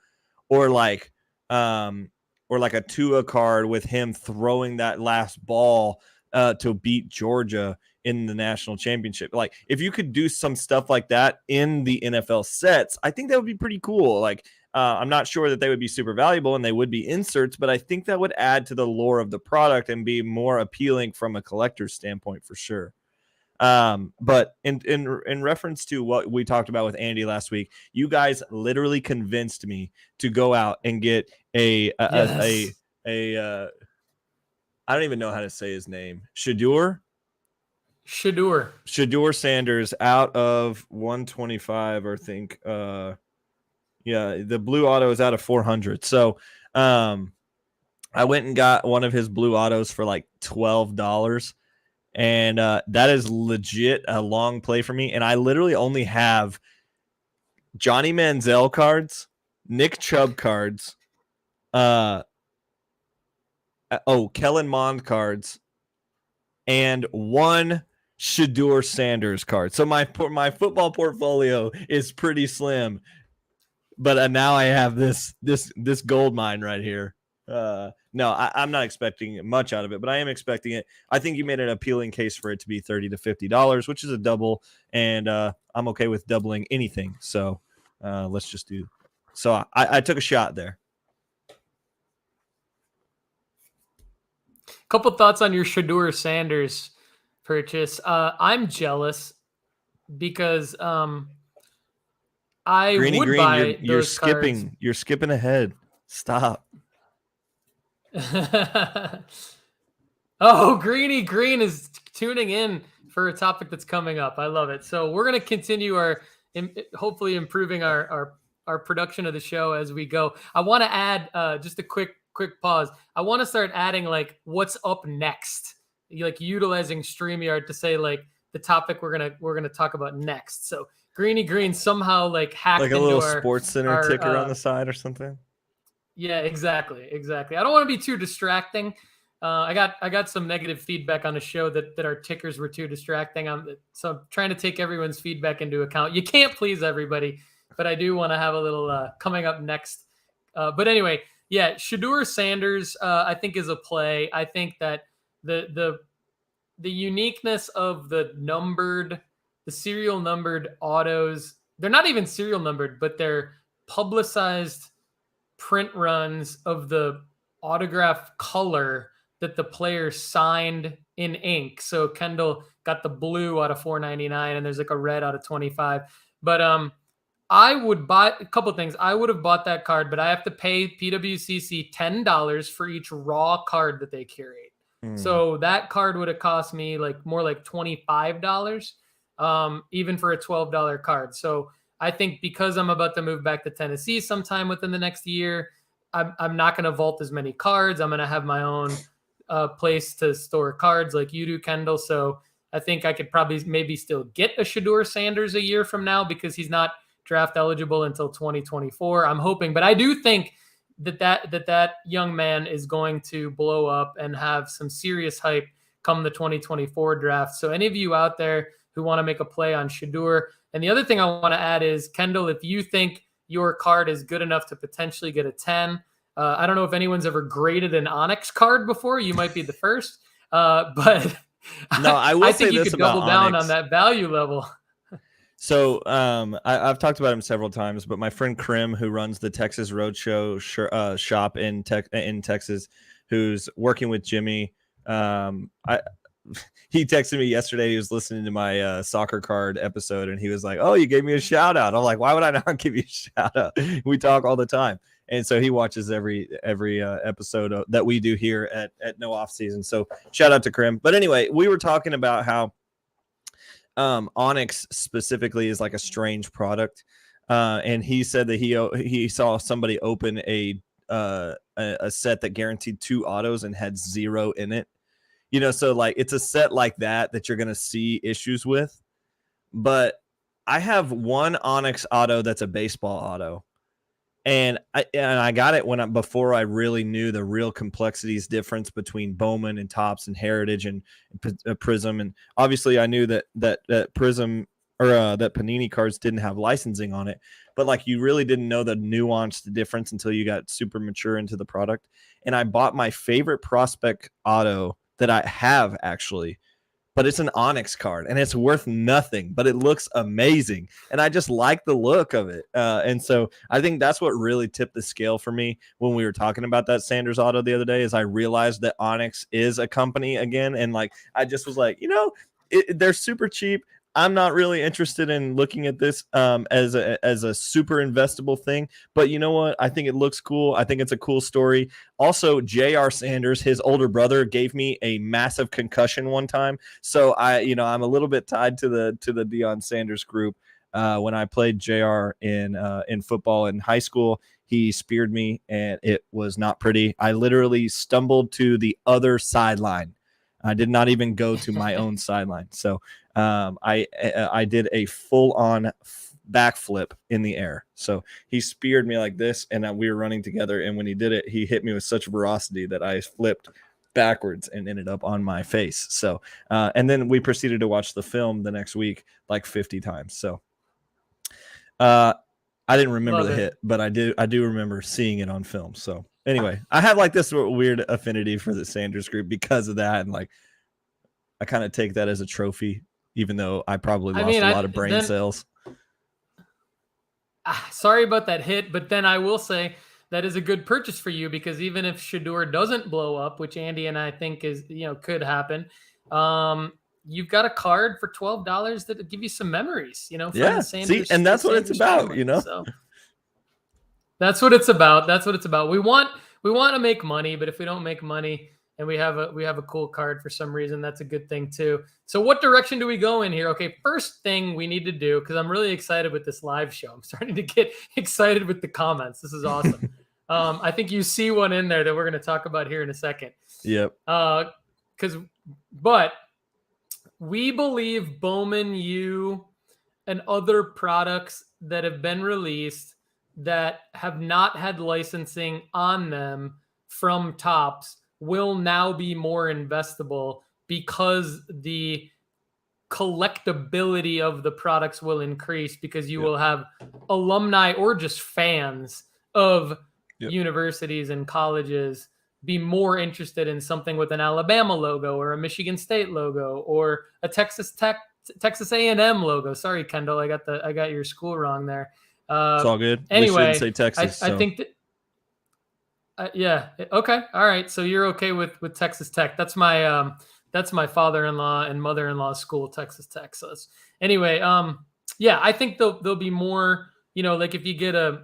or like a Tua card with him throwing that last ball to beat Georgia in the national championship, like if you could do some stuff like that in the NFL sets, I think that would be pretty cool. Like I'm not sure that they would be super valuable and they would be inserts, but I think that would add to the lore of the product and be more appealing from a collector's standpoint for sure. But in reference to what we talked about with Andy last week, you guys literally convinced me to go out and get a I don't even know how to say his name. Shedeur Sanders out of 125, I think. The blue auto is out of 400. So I went and got one of his blue autos for like $12. And that is legit a long play for me. And I literally only have Johnny Manziel cards, Nick Chubb cards, Kellen Mond cards, and one Shedeur Sanders card. So my football portfolio is pretty slim. But now I have this gold mine right here. No, I'm not expecting much out of it, but I am expecting it. I think you made an appealing case for it to be $30 to $50, which is a double, and I'm okay with doubling anything. So let's just do. So I took a shot there. Couple thoughts on your Shedeur Sanders purchase. I'm jealous because I Greeny would Green, buy you're those skipping. cards. You're skipping ahead. Stop. Oh, Greeny Green is tuning in for a topic that's coming up. I love it. So we're going to continue hopefully improving our production of the show as we go. I want to add just a quick pause. I want to start adding like what's up next, like utilizing StreamYard to say like the topic we're gonna talk about next. So Greeny Green somehow like hacked like a into little our Sports Center ticker on the side or something. Yeah, exactly. I don't want to be too distracting. I got some negative feedback on the show that our tickers were too distracting. So I'm trying to take everyone's feedback into account. You can't please everybody, but I do want to have a little coming up next. But anyway, yeah, Shedeur Sanders I think is a play. I think that the uniqueness of the serial numbered autos, they're not even serial numbered, but they're publicized print runs of the autograph color that the player signed in ink. So Kendall got the blue out of 499 and there's like a red out of 25. But I would buy a couple of things. I would have bought that card, but I have to pay PWCC $10 for each raw card that they curate. So that card would have cost me like more like $25, even for a $12 card. So I think because I'm about to move back to Tennessee sometime within the next year, I'm not going to vault as many cards. I'm going to have my own place to store cards like you do, Kendall. So I think I could probably maybe still get a Shedeur Sanders a year from now because he's not draft eligible until 2024. I'm hoping, but I do think that young man is going to blow up and have some serious hype come the 2024 draft. So any of you out there who want to make a play on Shedeur. And the other thing I want to add is, Kendall, if you think your card is good enough to potentially get a 10, I don't know if anyone's ever graded an Onyx card before. You might be the first, but no, I think you could double down on that value level. So I've talked about him several times, but my friend Krim, who runs the Texas Roadshow shop in Texas, who's working with Jimmy, he texted me yesterday. He was listening to my soccer card episode, and he was like, "Oh, you gave me a shout out." I'm like, "Why would I not give you a shout out? We talk all the time." And so he watches every episode that we do here at No Off Season. So shout out to Krim. But anyway, we were talking about how Onyx specifically is like a strange product, and he said that he saw somebody open a set that guaranteed 2 autos and had 0 in it. So like it's a set like that you're going to see issues with. But I have one Onyx auto that's a baseball auto. And I got it before I really knew the real complexities difference between Bowman and Topps and Heritage and Prism. And obviously I knew that Prism or that Panini cards didn't have licensing on it, but like you really didn't know the nuanced difference until you got super mature into the product. And I bought my favorite prospect auto that I have actually, but it's an Onyx card and it's worth nothing, but it looks amazing. And I just like the look of it. And so I think that's what really tipped the scale for me when we were talking about that Sanders auto the other day, is I realized that Onyx is a company again. And like, I just was like, they're super cheap. I'm not really interested in looking at this as a super investable thing, but you know what? I think it looks cool. I think it's a cool story. Also, J.R. Sanders, his older brother, gave me a massive concussion one time, so I'm a little bit tied to the Deion Sanders group. When I played J.R. in football in high school, he speared me, and it was not pretty. I literally stumbled to the other sideline. I did not even go to my own sideline. So I did a full-on backflip in the air. So he speared me like this, and we were running together. And when he did it, he hit me with such ferocity that I flipped backwards and ended up on my face. So and then we proceeded to watch the film the next week like 50 times. So I didn't remember the hit, but I do remember seeing it on film. So anyway, I have like this weird affinity for the Sanders group because of that. And like, I kind of take that as a trophy, even though I probably lost a lot of brain cells. Sorry about that hit, but then I will say that is a good purchase for you, because even if Shedeur doesn't blow up, which Andy and I think is, could happen, you've got a card for $12 that give you some memories, from the Sanders. See, and that's what it's about, family. So that's what it's about. That's what it's about. We want to make money, but if we don't make money and we have a cool card for some reason, that's a good thing too. So what direction do we go in here? Okay, first thing we need to do, because I'm really excited with this live show. I'm starting to get excited with the comments. This is awesome. I think you see one in there that we're going to talk about here in a second. Yep. But we believe Bowman U and other products that have been released that have not had licensing on them from Topps will now be more investable, because the collectability of the products will increase, because you will have alumni or just fans of universities and colleges be more interested in something with an Alabama logo or a Michigan State logo or a Texas A&M logo. Sorry, Kendall, I got your school wrong there. It's all good. Anyway, we shouldn't say Texas. I think that. Yeah. Okay. All right. So you're okay with Texas Tech. That's my father-in-law and mother-in-law's school, Texas Tech. So anyway, yeah, I think there'll be more, like if you get a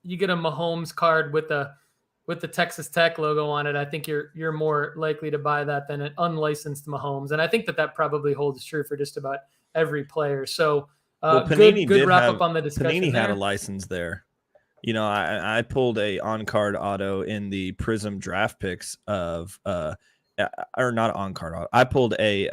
Mahomes card with the Texas Tech logo on it, I think you're more likely to buy that than an unlicensed Mahomes. And I think that probably holds true for just about every player. So Panini good wrap up on the discussion. Panini had a license there. I pulled a on-card auto in the Prism draft picks of or not on-card auto. I pulled a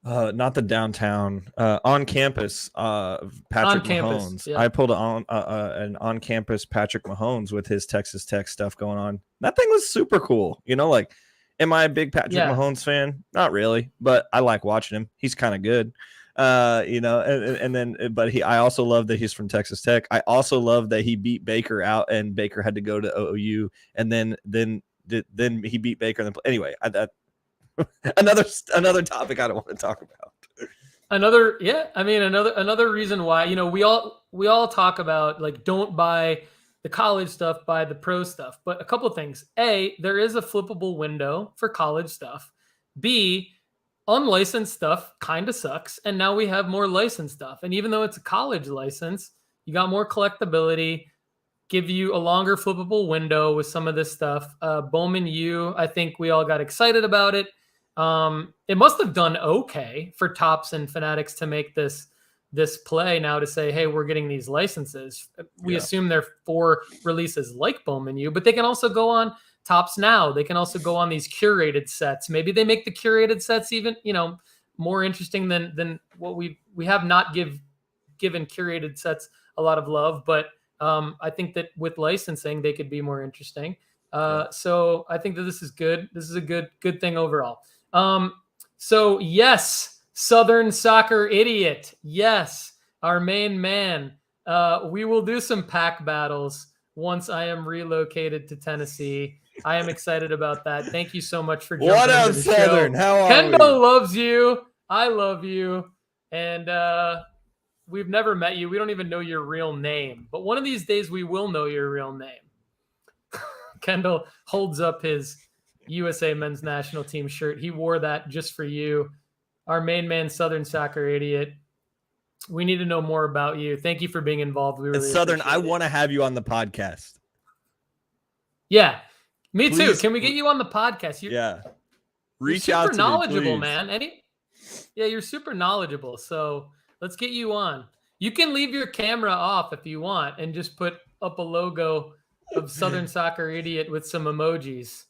not the downtown on-campus Patrick Mahomes. Yeah. I pulled an on-campus Patrick Mahomes with his Texas Tech stuff going on. That thing was super cool. Like, am I a big Patrick Mahomes fan? Not really, but I like watching him. He's kind of good. I also love that he's from Texas Tech. I also love that he beat Baker out, and Baker had to go to OU, and then he beat Baker. Anyway, another topic I don't want to talk about. Another reason why, we all talk about, like, don't buy the college stuff, buy the pro stuff. But a couple of things. A, there is a flippable window for college stuff. B, unlicensed stuff kind of sucks, and now we have more licensed stuff. And even though it's a college license, you got more collectability, give you a longer flippable window with some of this stuff. Bowman U, I think we all got excited about it. It must have done okay for Topps and Fanatics to make this play now to say, hey, we're getting these licenses. We assume they're for releases like Bowman U, but they can also go on Tops Now. They can also go on these curated sets. Maybe they make the curated sets even, more interesting than what we have not given curated sets a lot of love. But I think that with licensing, they could be more interesting. So I think that this is good. This is a good thing overall. So yes, Southern Soccer Idiot. Yes, our main man. We will do some pack battles once I am relocated to Tennessee. I am excited about that. Thank you so much for jumping into the Southern? show. How are Kendall we? loves you. I love you. And we've never met you. We don't even know your real name. But one of these days we will know your real name. Kendall holds up his USA men's national team shirt. He wore that just for you. Our main man, Southern Soccer Idiot. We need to know more about you. Thank you for being involved. We really Southern, I appreciate it. want to have you on the podcast. Yeah, me Please. too. Can we get you on the podcast? Reach you're out super to knowledgeable, me, man. You're super knowledgeable. So let's get you on. You can leave your camera off if you want and just put up a logo of Southern Soccer Idiot with some emojis.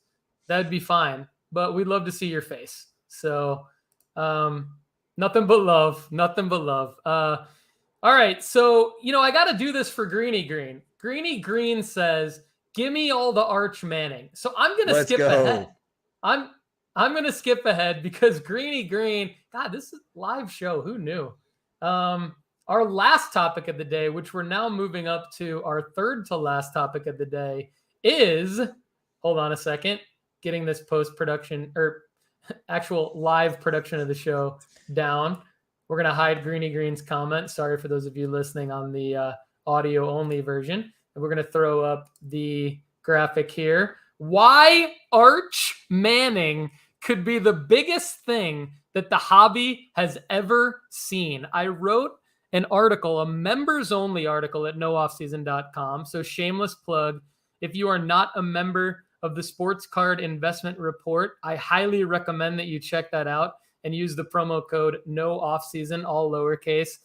That'd be fine. But we'd love to see your face. So nothing but love. Nothing but love. All right. So, I got to do this for Greeny Green. Greeny Green says, give me all the Arch Manning. So I'm going to skip ahead. I'm going to skip ahead because Greeny Green, God, this is a live show. Who knew? Our last topic of the day, which we're now moving up to our third to last topic of the day, is, hold on a second, getting this post-production or actual live production of the show down. We're going to hide Greeny Green's comment. Sorry for those of you listening on the audio-only version. And we're going to throw up the graphic here. Why Arch Manning could be the biggest thing that the hobby has ever seen. I wrote an article, a members-only article at nooffseason.com. So shameless plug. If you are not a member of the Sports Card Investment Report, I highly recommend that you check that out and use the promo code NOOFFSEASON, all lowercase,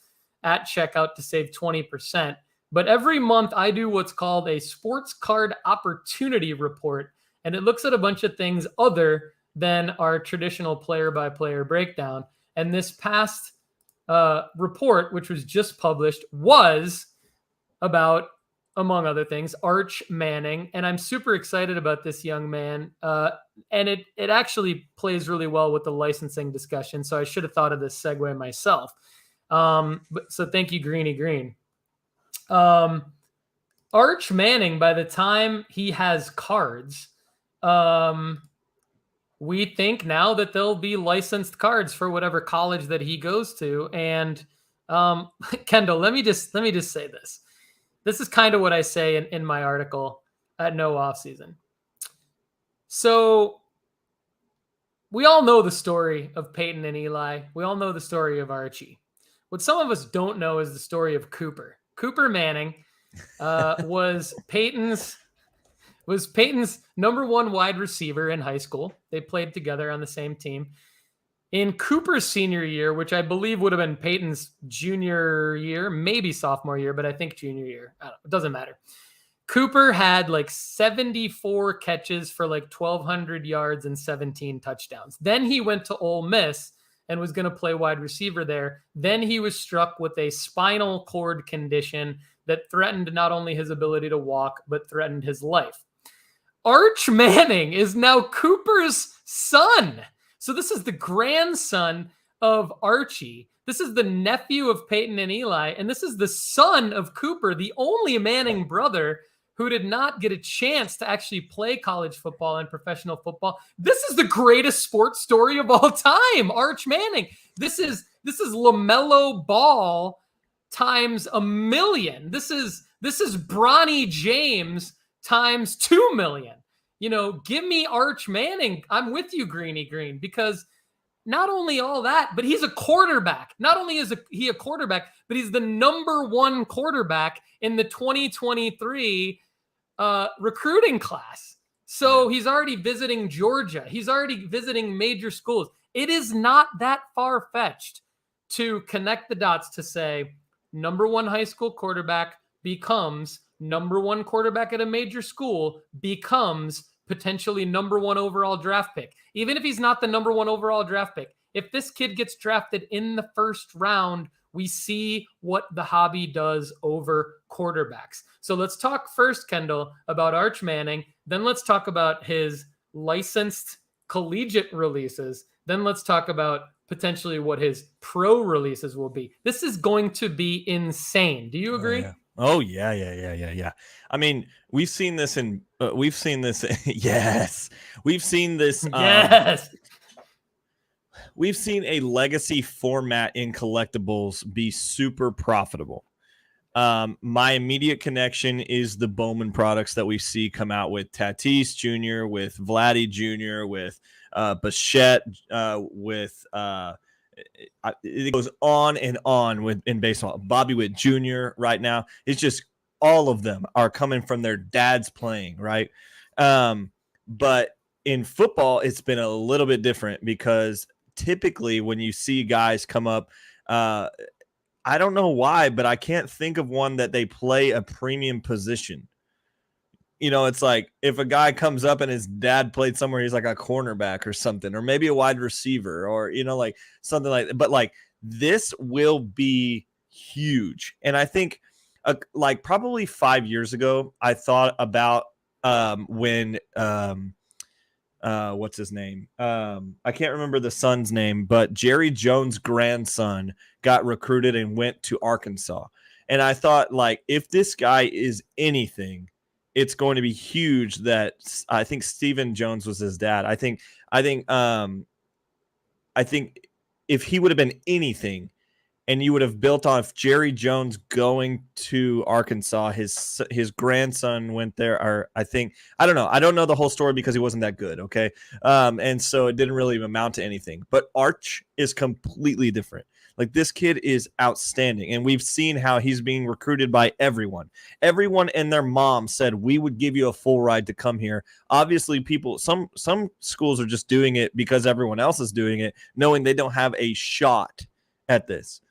at checkout to save 20%. But every month I do what's called a Sports Card Opportunity Report, and it looks at a bunch of things other than our traditional player-by-player breakdown. And this past report, which was just published, was about, among other things, Arch Manning. And I'm super excited about this young man. And it actually plays really well with the licensing discussion. So I should have thought of this segue myself. So thank you, Greeny Green. Arch Manning, by the time he has cards, we think now that there'll be licensed cards for whatever college that he goes to. And Kendall, let me just say this. This is kind of what I say in my article at No Offseason. So we all know the story of Peyton and Eli. We all know the story of Archie. What some of us don't know is the story of Cooper. Cooper Manning was Peyton's number one wide receiver in high school. They played together on the same team. In Cooper's senior year, which I believe would have been Peyton's junior year, maybe sophomore year, but I think junior year. I don't know. It doesn't matter. Cooper had like 74 catches for like 1,200 yards and 17 touchdowns. Then he went to Ole Miss and was going to play wide receiver there. Then he was struck with a spinal cord condition that threatened not only his ability to walk, but threatened his life. Arch Manning is now Cooper's son. So this is the grandson of Archie. This is the nephew of Peyton and Eli. And this is the son of Cooper, the only Manning brother who did not get a chance to actually play college football and professional football. This is the greatest sports story of all time, Arch Manning. This is LaMelo Ball times 1,000,000. This is Bronny James times 2,000,000. Give me Arch Manning. I'm with you, Greeny Green, because not only all that, but he's a quarterback. Not only is he a quarterback, but he's the number one quarterback in the 2023 recruiting class. So he's already visiting Georgia. He's already visiting major schools. It is not that far-fetched to connect the dots to say number one high school quarterback becomes number one quarterback at a major school becomes potentially number 1 overall draft pick. Even if he's not the number 1 overall draft pick, if this kid gets drafted in the first round, we see what the hobby does over quarterbacks. So let's talk first, Kendall, about Arch Manning. Then let's talk about his licensed collegiate releases. Then let's talk about potentially what his pro releases will be. This is going to be insane. Do you agree? Oh yeah. I mean, we've seen this yes. We've seen this. Yes. We've seen a legacy format in collectibles be super profitable. My immediate connection is the Bowman products that we see come out with Tatis Jr., with Vladdy Jr., with Bichette, with it goes on and on with in baseball. Bobby Witt Jr. right now. It's just all of them are coming from their dads playing, right? But in football, it's been a little bit different because typically when you see guys come up, I don't know why, but I can't think of one that they play a premium position. You know, it's like if a guy comes up and his dad played somewhere, he's like a cornerback or something, or maybe a wide receiver, or, you know, like something like that. But like this will be huge. And I think like probably 5 years ago, I thought about when what's his name? I can't remember the son's name, but Jerry Jones' grandson got recruited and went to Arkansas. And I thought, like, if this guy is anything, it's going to be huge. That I think Stephen Jones was his dad. I think if he would have been anything, and you would have built off Jerry Jones going to Arkansas, his grandson went there, or I don't know. I don't know the whole story because he wasn't that good, okay? And so it didn't really amount to anything. But Arch is completely different. Like, this kid is outstanding, and we've seen how he's being recruited by everyone. Everyone and their mom said, we would give you a full ride to come here. Obviously, some schools are just doing it because everyone else is doing it, knowing they don't have a shot at this.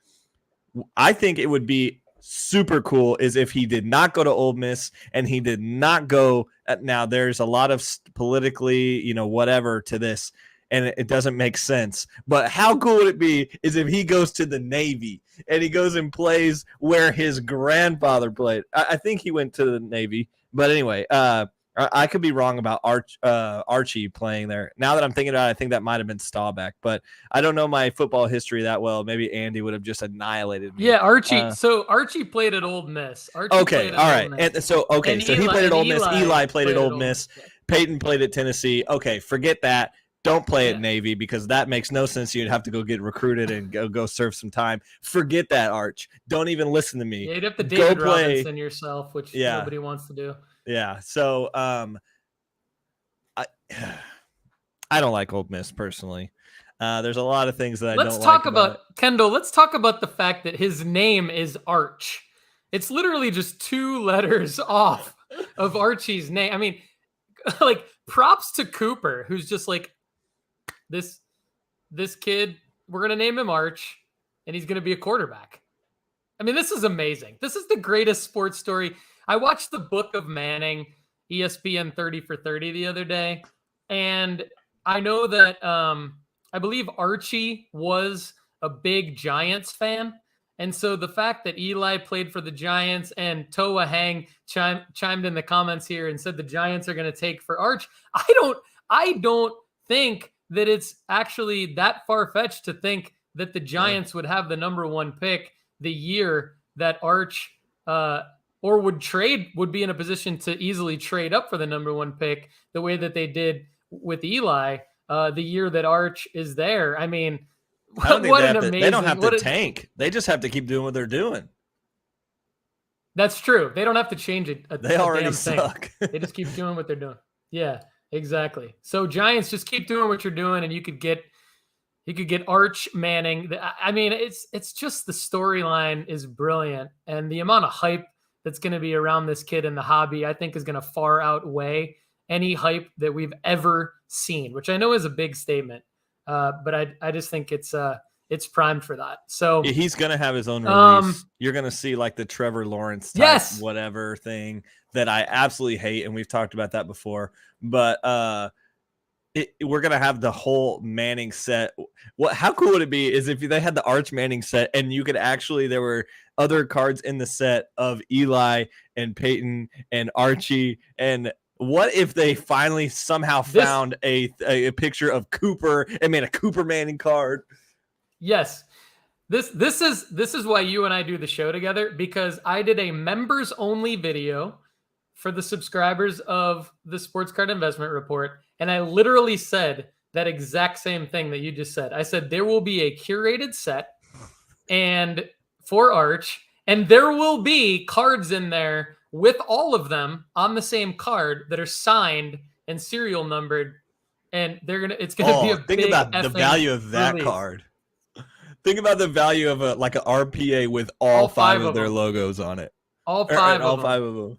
I think it would be super cool is if he did not go to Ole Miss and he did not go. Now, there's a lot of politically, you know, whatever to this, and it doesn't make sense. But how cool would it be is if he goes to the Navy and he goes and plays where his grandfather played. I think he went to the Navy. But anyway, I could be wrong about Archie playing there. Now that I'm thinking about it, I think that might have been Staubach, but I don't know my football history that well. Maybe Andy would have just annihilated me. Yeah, Archie. So Archie played at Ole Miss. Okay, all right. And so he played at Ole Miss. Eli played at Ole Miss. Peyton played at Tennessee. Okay, forget that. Don't play at Navy because that makes no sense. You'd have to go get recruited and go serve some time. Forget that, Arch. Don't even listen to me. Yeah, you'd have to David Robinson yourself, which nobody wants to do. Yeah. So I don't like Ole Miss personally. There's a lot of things that I don't like. Let's talk about Kendall. Let's talk about the fact that his name is Arch. It's literally just 2 letters off of Archie's name. I mean, like, props to Cooper, who's just like, this kid, we're going to name him Arch, and he's going to be a quarterback. I mean, this is amazing. This is the greatest sports story. I watched the Book of Manning, ESPN 30 for 30 the other day, and I know that I believe Archie was a big Giants fan, and so the fact that Eli played for the Giants and Toa Hang chimed in the comments here and said the Giants are going to take for Arch, I don't think that it's actually that far-fetched to think that the Giants would have the number 1 pick the year that Arch or would be in a position to easily trade up for the number 1 pick the way that they did with Eli the year that Arch is there. I mean, they don't have to tank. They just have to keep doing what they're doing. That's true. They don't have to change it. They already suck. They just keep doing what they're doing. Yeah, exactly. So Giants, just keep doing what you're doing, and you could get Arch Manning. I mean, it's just the storyline is brilliant, and the amount of hype that's going to be around this kid in the hobby, I think, is going to far outweigh any hype that we've ever seen, which I know is a big statement. But I just think it's it's primed for that. So yeah, he's gonna have his own release. You're gonna see like the Trevor Lawrence type yes, whatever thing that I absolutely hate, and we've talked about that before. But we're gonna have the whole Manning set. How cool would it be is if they had the Arch Manning set, and you could actually there were other cards in the set of Eli and Peyton and Archie. And what if they finally somehow found a picture of Cooper and made a Cooper Manning card? Yes. This is why you and I do the show together, because I did a members only video for the subscribers of the Sports Card Investment Report, and I literally said that exact same thing that you just said. I said there will be a curated set and for Arch, and there will be cards in there with all of them on the same card that are signed and serial numbered, and it's gonna be a think big about the value of that release. card. Think about the value of an RPA with all five of their logos on it. All five of them.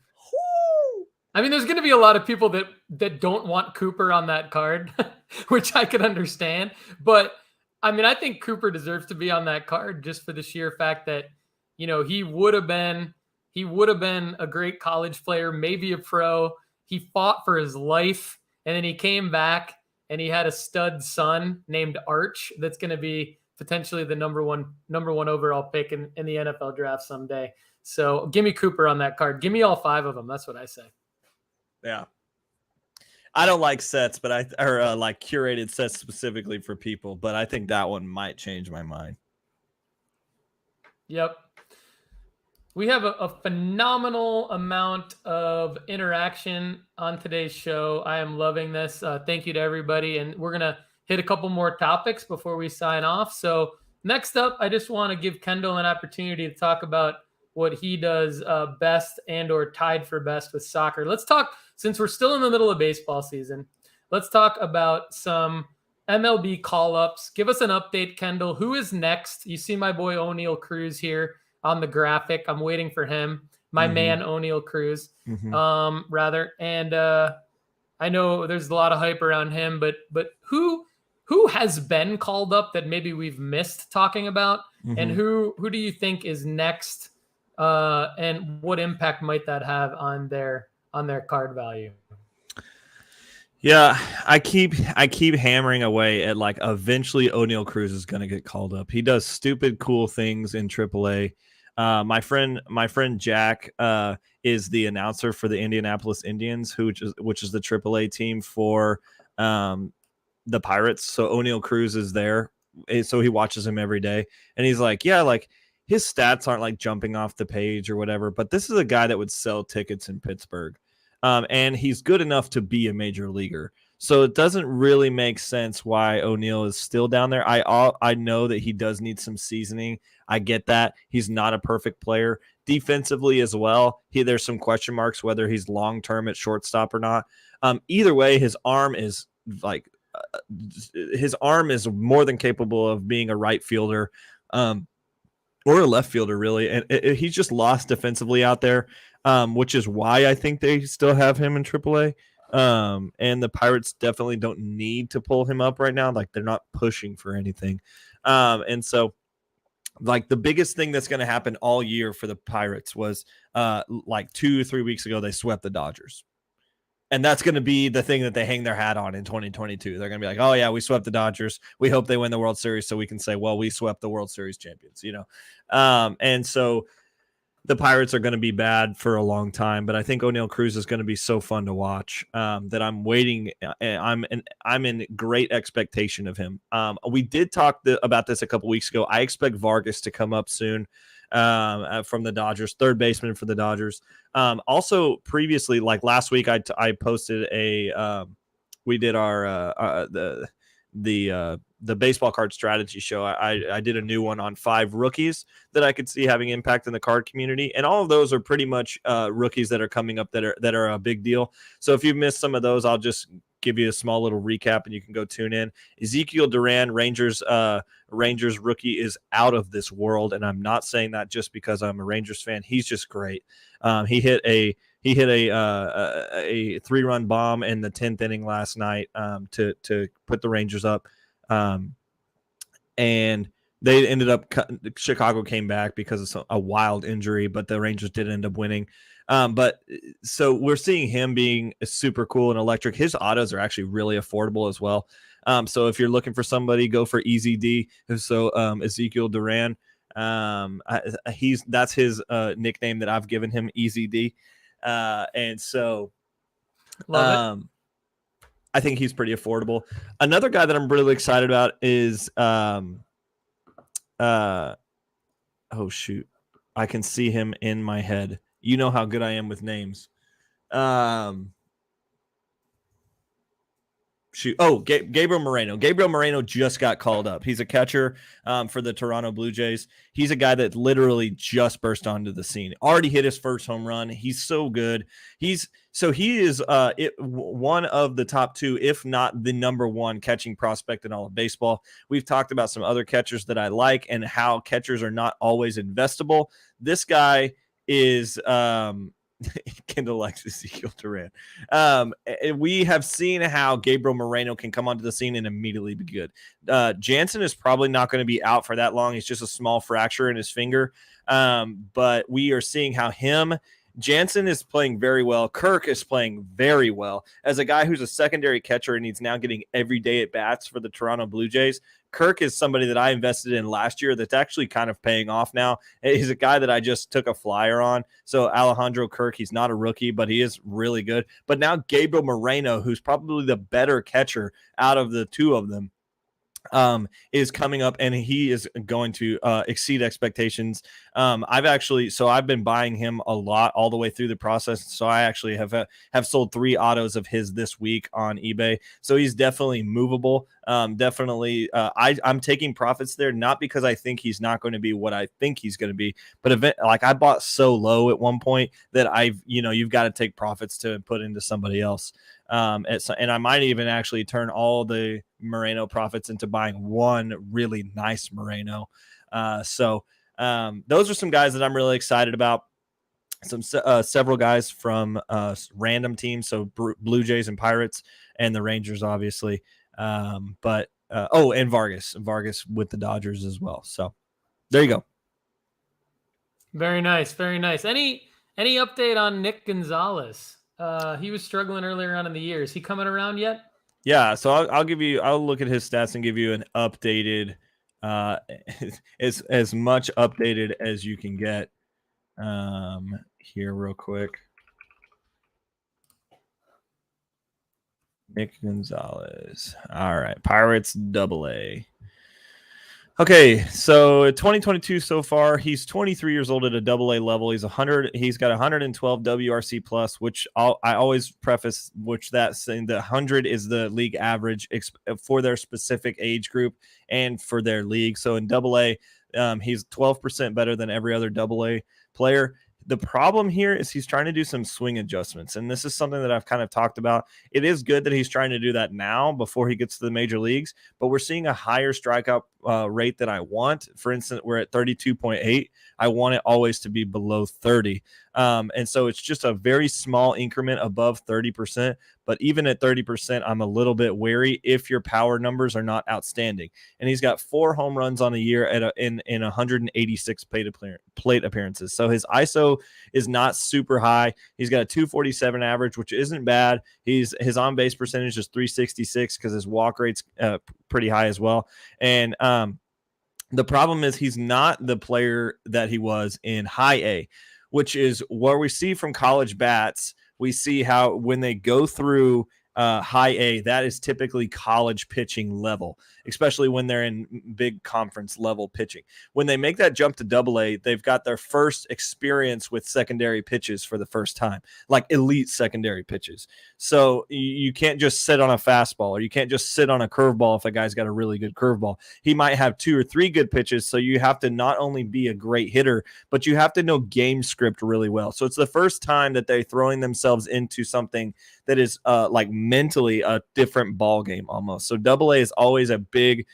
I mean, there's going to be a lot of people that don't want Cooper on that card, which I could understand. But I mean, I think Cooper deserves to be on that card just for the sheer fact that, he would have been a great college player, maybe a pro. He fought for his life, and then he came back and he had a stud son named Arch that's going to be potentially the number one overall pick in the NFL draft someday. So give me Cooper on that card. Give me all five of them. That's what I say. Yeah. I don't like sets, but like curated sets specifically for people, but I think that one might change my mind. Yep. We have a phenomenal amount of interaction on today's show. I am loving this. Thank you to everybody. And we're going to hit a couple more topics before we sign off. So next up, I just want to give Kendall an opportunity to talk about what he does best and or tied for best with soccer. Let's talk, since we're still in the middle of baseball season, let's talk about some MLB call-ups. Give us an update, Kendall. Who is next? You see my boy O'Neal Cruz here on the graphic. I'm waiting for him. My man, O'Neal Cruz, rather. And I know there's a lot of hype around him, but who has been called up that maybe we've missed talking about? And who do you think is next? And what impact might that have on their card value? Yeah, I keep hammering away at like eventually O'Neal Cruz is going to get called up. He does stupid cool things in AAA. My friend Jack is the announcer for the Indianapolis Indians, which is the AAA team for the Pirates. So O'Neal Cruz is there, so he watches him every day, and he's like, yeah, like his stats aren't like jumping off the page or whatever, but this is a guy that would sell tickets in Pittsburgh. And he's good enough to be a major leaguer. So it doesn't really make sense why O'Neal is still down there. I know that he does need some seasoning. I get that. He's not a perfect player. Defensively as well, there's some question marks whether he's long-term at shortstop or not. Either way, his arm is more than capable of being a right fielder or a left fielder, really. And he's just lost defensively out there. Which is why I think they still have him in AAA. And the Pirates definitely don't need to pull him up right now. Like, they're not pushing for anything. And so, like, the biggest thing that's going to happen all year for the Pirates was like 2-3 weeks ago, they swept the Dodgers. And that's going to be the thing that they hang their hat on in 2022. They're going to be like, oh, yeah, we swept the Dodgers. We hope they win the World Series so we can say, well, we swept the World Series champions, And so the Pirates are going to be bad for a long time, but I think O'Neal Cruz is going to be so fun to watch that I'm waiting. I'm in great expectation of him. We did talk about this a couple weeks ago. I expect Vargas to come up soon from the Dodgers, third baseman for the Dodgers. Also previously, like last week, I posted we did our the baseball card strategy show. I did a new one on 5 rookies that I could see having impact in the card community. And all of those are pretty much rookies that are coming up that are a big deal. So if you've missed some of those, I'll just give you a small little recap and you can go tune in. Ezekiel Duran, Rangers rookie, is out of this world. And I'm not saying that just because I'm a Rangers fan. He's just great. He hit a 3-run bomb in the 10th inning last night to put the Rangers up. And They ended up Chicago came back because of a wild injury, but the Rangers did end up winning. But so we're seeing him being super cool and electric. His autos are actually really affordable as well. So if you're looking for somebody, go for Easy D. So Ezekiel Duran, that's his nickname that I've given him, Easy D. And so Love it. I think he's pretty affordable. Another guy that I'm really excited about is oh shoot, I can see him in my head. You know how good I am with names. Shoot. Oh, Gabriel Moreno. Gabriel Moreno just got called up. He's a catcher for the Toronto Blue Jays. He's a guy that literally just burst onto the scene. Already hit his first home run. He's so good. He is one of the top two, if not the number one catching prospect in all of baseball. We've talked about some other catchers that I like and how catchers are not always investable. This guy is Kendall likes Ezekiel Duran. We have seen how Gabriel Moreno can come onto the scene and immediately be good. Jansen is probably not going to be out for that long. He's just a small fracture in his finger. But we are seeing how Jansen is playing very well. Kirk is playing very well. As a guy who's a secondary catcher and he's now getting every day at bats for the Toronto Blue Jays, Kirk is somebody that I invested in last year that's actually kind of paying off now. He's a guy that I just took a flyer on. So Alejandro Kirk, he's not a rookie, but he is really good. But now Gabriel Moreno, who's probably the better catcher out of the two of them, is coming up, and he is going to exceed expectations. I've been buying him a lot all the way through the process. So I actually have sold 3 autos of his this week on eBay. So he's definitely movable. I'm taking profits there, not because I think he's not going to be what I think he's going to be, but I bought so low at one point that you've got to take profits to put into somebody else. And I might even actually turn all the Moreno profits into buying one really nice Moreno. So those are some guys that I'm really excited about. Several guys from random teams, so Blue Jays and Pirates, and the Rangers, obviously. And Vargas with the Dodgers as well. So there you go. Very nice, very nice. Any update on Nick Gonzalez? He was struggling earlier on in the year. Is he coming around yet? Yeah, so I'll look at his stats and give you an updated, as much updated as you can get here real quick. Nick Gonzalez. All right, Pirates AA. Okay, so 2022 so far, he's 23 years old at a AA level. He's got 112 WRC plus, which I always preface, which that's saying the 100 is the league average for their specific age group and for their league. So in AA, he's 12% better than every other AA player. The problem here is he's trying to do some swing adjustments, and this is something that I've kind of talked about. It is good that he's trying to do that now before he gets to the major leagues, but we're seeing a higher strikeout rate than I want. For instance, we're at 32.8. I want it always to be below 30. And so it's just a very small increment above 30%. But even at 30%, I'm a little bit wary if your power numbers are not outstanding. And he's got 4 home runs on the year in 186 plate appearances. So his ISO is not super high. He's got a 247 average, which isn't bad. His on-base percentage is 366 because his walk rate's pretty high as well. And the problem is he's not the player that he was in high A, which is where we see from college bats. We see how when they go through high A, that is typically college pitching level, especially when they're in big conference level pitching. When they make that jump to AA, they've got their first experience with secondary pitches for the first time, like elite secondary pitches. So you can't just sit on a fastball, or you can't just sit on a curveball if a guy's got a really good curveball. He might have 2 or 3 good pitches, so you have to not only be a great hitter, but you have to know game script really well. So it's the first time that they're throwing themselves into something that is like mentally a different ball game almost. So AA is always a big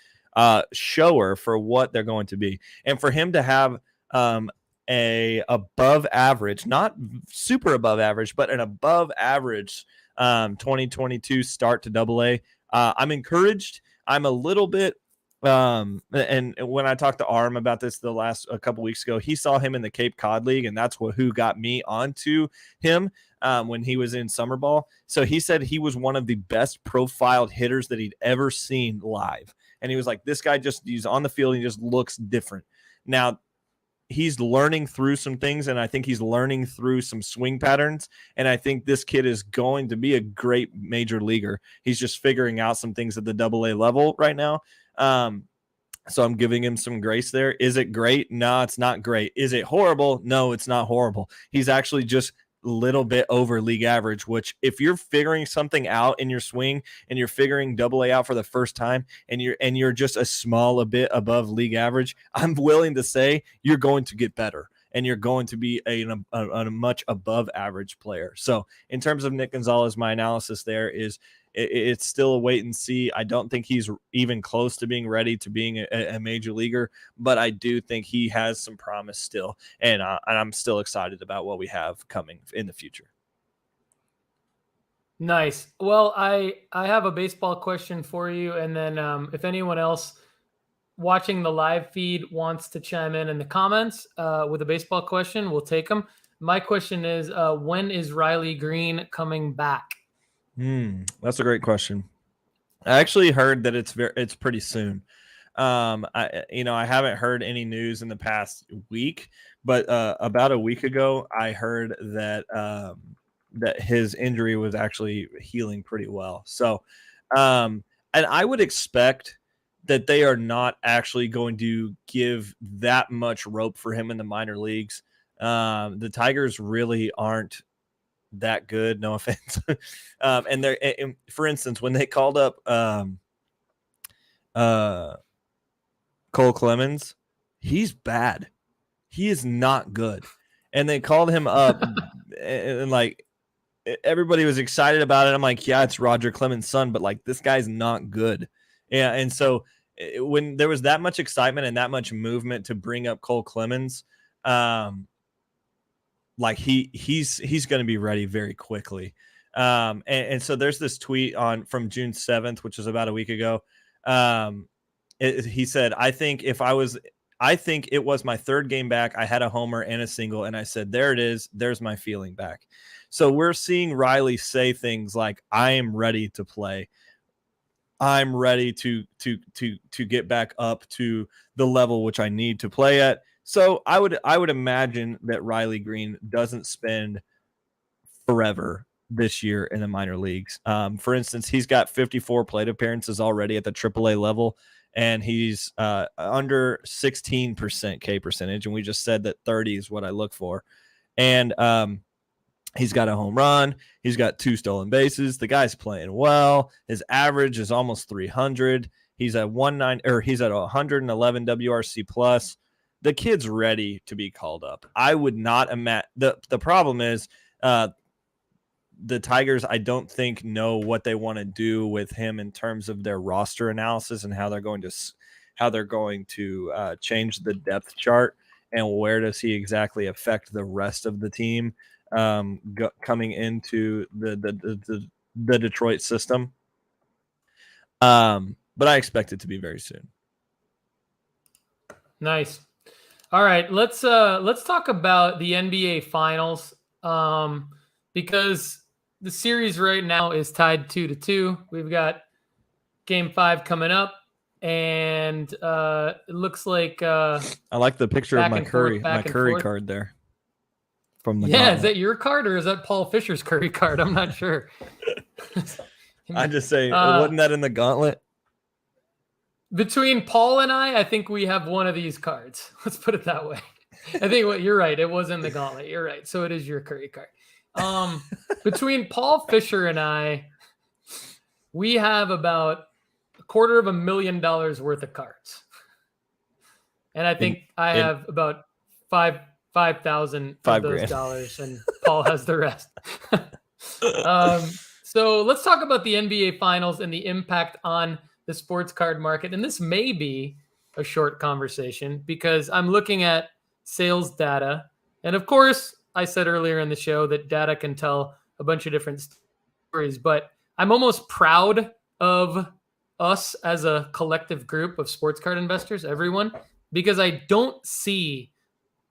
shower for what they're going to be. And for him to have a above average, not super above average, but an above average 2022 start to AA, I'm encouraged. I'm a little bit And when I talked to Arm about this a couple weeks ago, he saw him in the Cape Cod League, and that's who got me onto him when he was in summer ball. So he said he was one of the best profiled hitters that he'd ever seen live. And he was like, this guy he's on the field, and he just looks different. Now, he's learning through some things, and I think he's learning through some swing patterns. And I think this kid is going to be a great major leaguer. He's just figuring out some things at the AA level right now. So I'm giving him some grace there. Is it great? No, it's not great. Is it horrible? No, it's not horrible. He's actually just a little bit over league average, which if you're figuring something out in your swing and you're figuring AA out for the first time and you're just a bit above league average, I'm willing to say you're going to get better and you're going to be a much above average player. So in terms of Nick Gonzalez, my analysis there is it's still a wait and see. I don't think he's even close to being ready to being a major leaguer, but I do think he has some promise still. And I'm still excited about what we have coming in the future. Nice. Well, I have a baseball question for you. And then if anyone else watching the live feed wants to chime in the comments with a baseball question, we'll take them. My question is, when is Riley Green coming back? That's a great question. I actually heard that it's pretty soon. I haven't heard any news in the past week, but about a week ago, I heard that that his injury was actually healing pretty well. So, and I would expect that they are not actually going to give that much rope for him in the minor leagues. The Tigers really aren't that good, no offense. And for instance, when they called up Cole Clemens, he's bad. He is not good. And they called him up and like everybody was excited about it. I'm like, yeah, it's Roger Clemens' son, but like this guy's not good. Yeah, and so when there was that much excitement and that much movement to bring up Cole Clemens, like he's going to be ready very quickly. And so there's this tweet from June 7th, which was about a week ago. He said, I think it was my third game back. I had a homer and a single, and I said, there it is. There's my feeling back. So we're seeing Riley say things like, I am ready to play. I'm ready to get back up to the level which I need to play at. So I would imagine that Riley Green doesn't spend forever this year in the minor leagues. For instance, he's got 54 plate appearances already at the AAA level, and he's under 16% K percentage. And we just said that 30 is what I look for. And he's got a home run. He's got 2 stolen bases. The guy's playing well. His average is almost 300. He's at 111 WRC plus. The kid's ready to be called up. I would not imagine. The problem is the Tigers, I don't think, know what they want to do with him in terms of their roster analysis and how they're going to change the depth chart and where does he exactly affect the rest of the team coming into the Detroit system. But I expect it to be very soon. Nice. All right, let's talk about the NBA Finals because the series right now is tied 2-2. We've got Game 5 coming up, and it looks like I like the picture of my Curry card there. From the gauntlet. Is that your card or is that Paul Fisher's Curry card? I'm not sure. I just say, wasn't that in the gauntlet? Between Paul and I think we have one of these cards. Let's put it that way. I think you're right. It was in the gauntlet. You're right. So it is your Curry card. Between Paul Fisher and I, we have about $250,000 worth of cards. And I think I have about 5,000 of those dollars, and Paul has the rest. So let's talk about the NBA Finals and the impact on the sports card market. And this may be a short conversation because I'm looking at sales data. And of course, I said earlier in the show that data can tell a bunch of different stories, but I'm almost proud of us as a collective group of sports card investors, everyone, because I don't see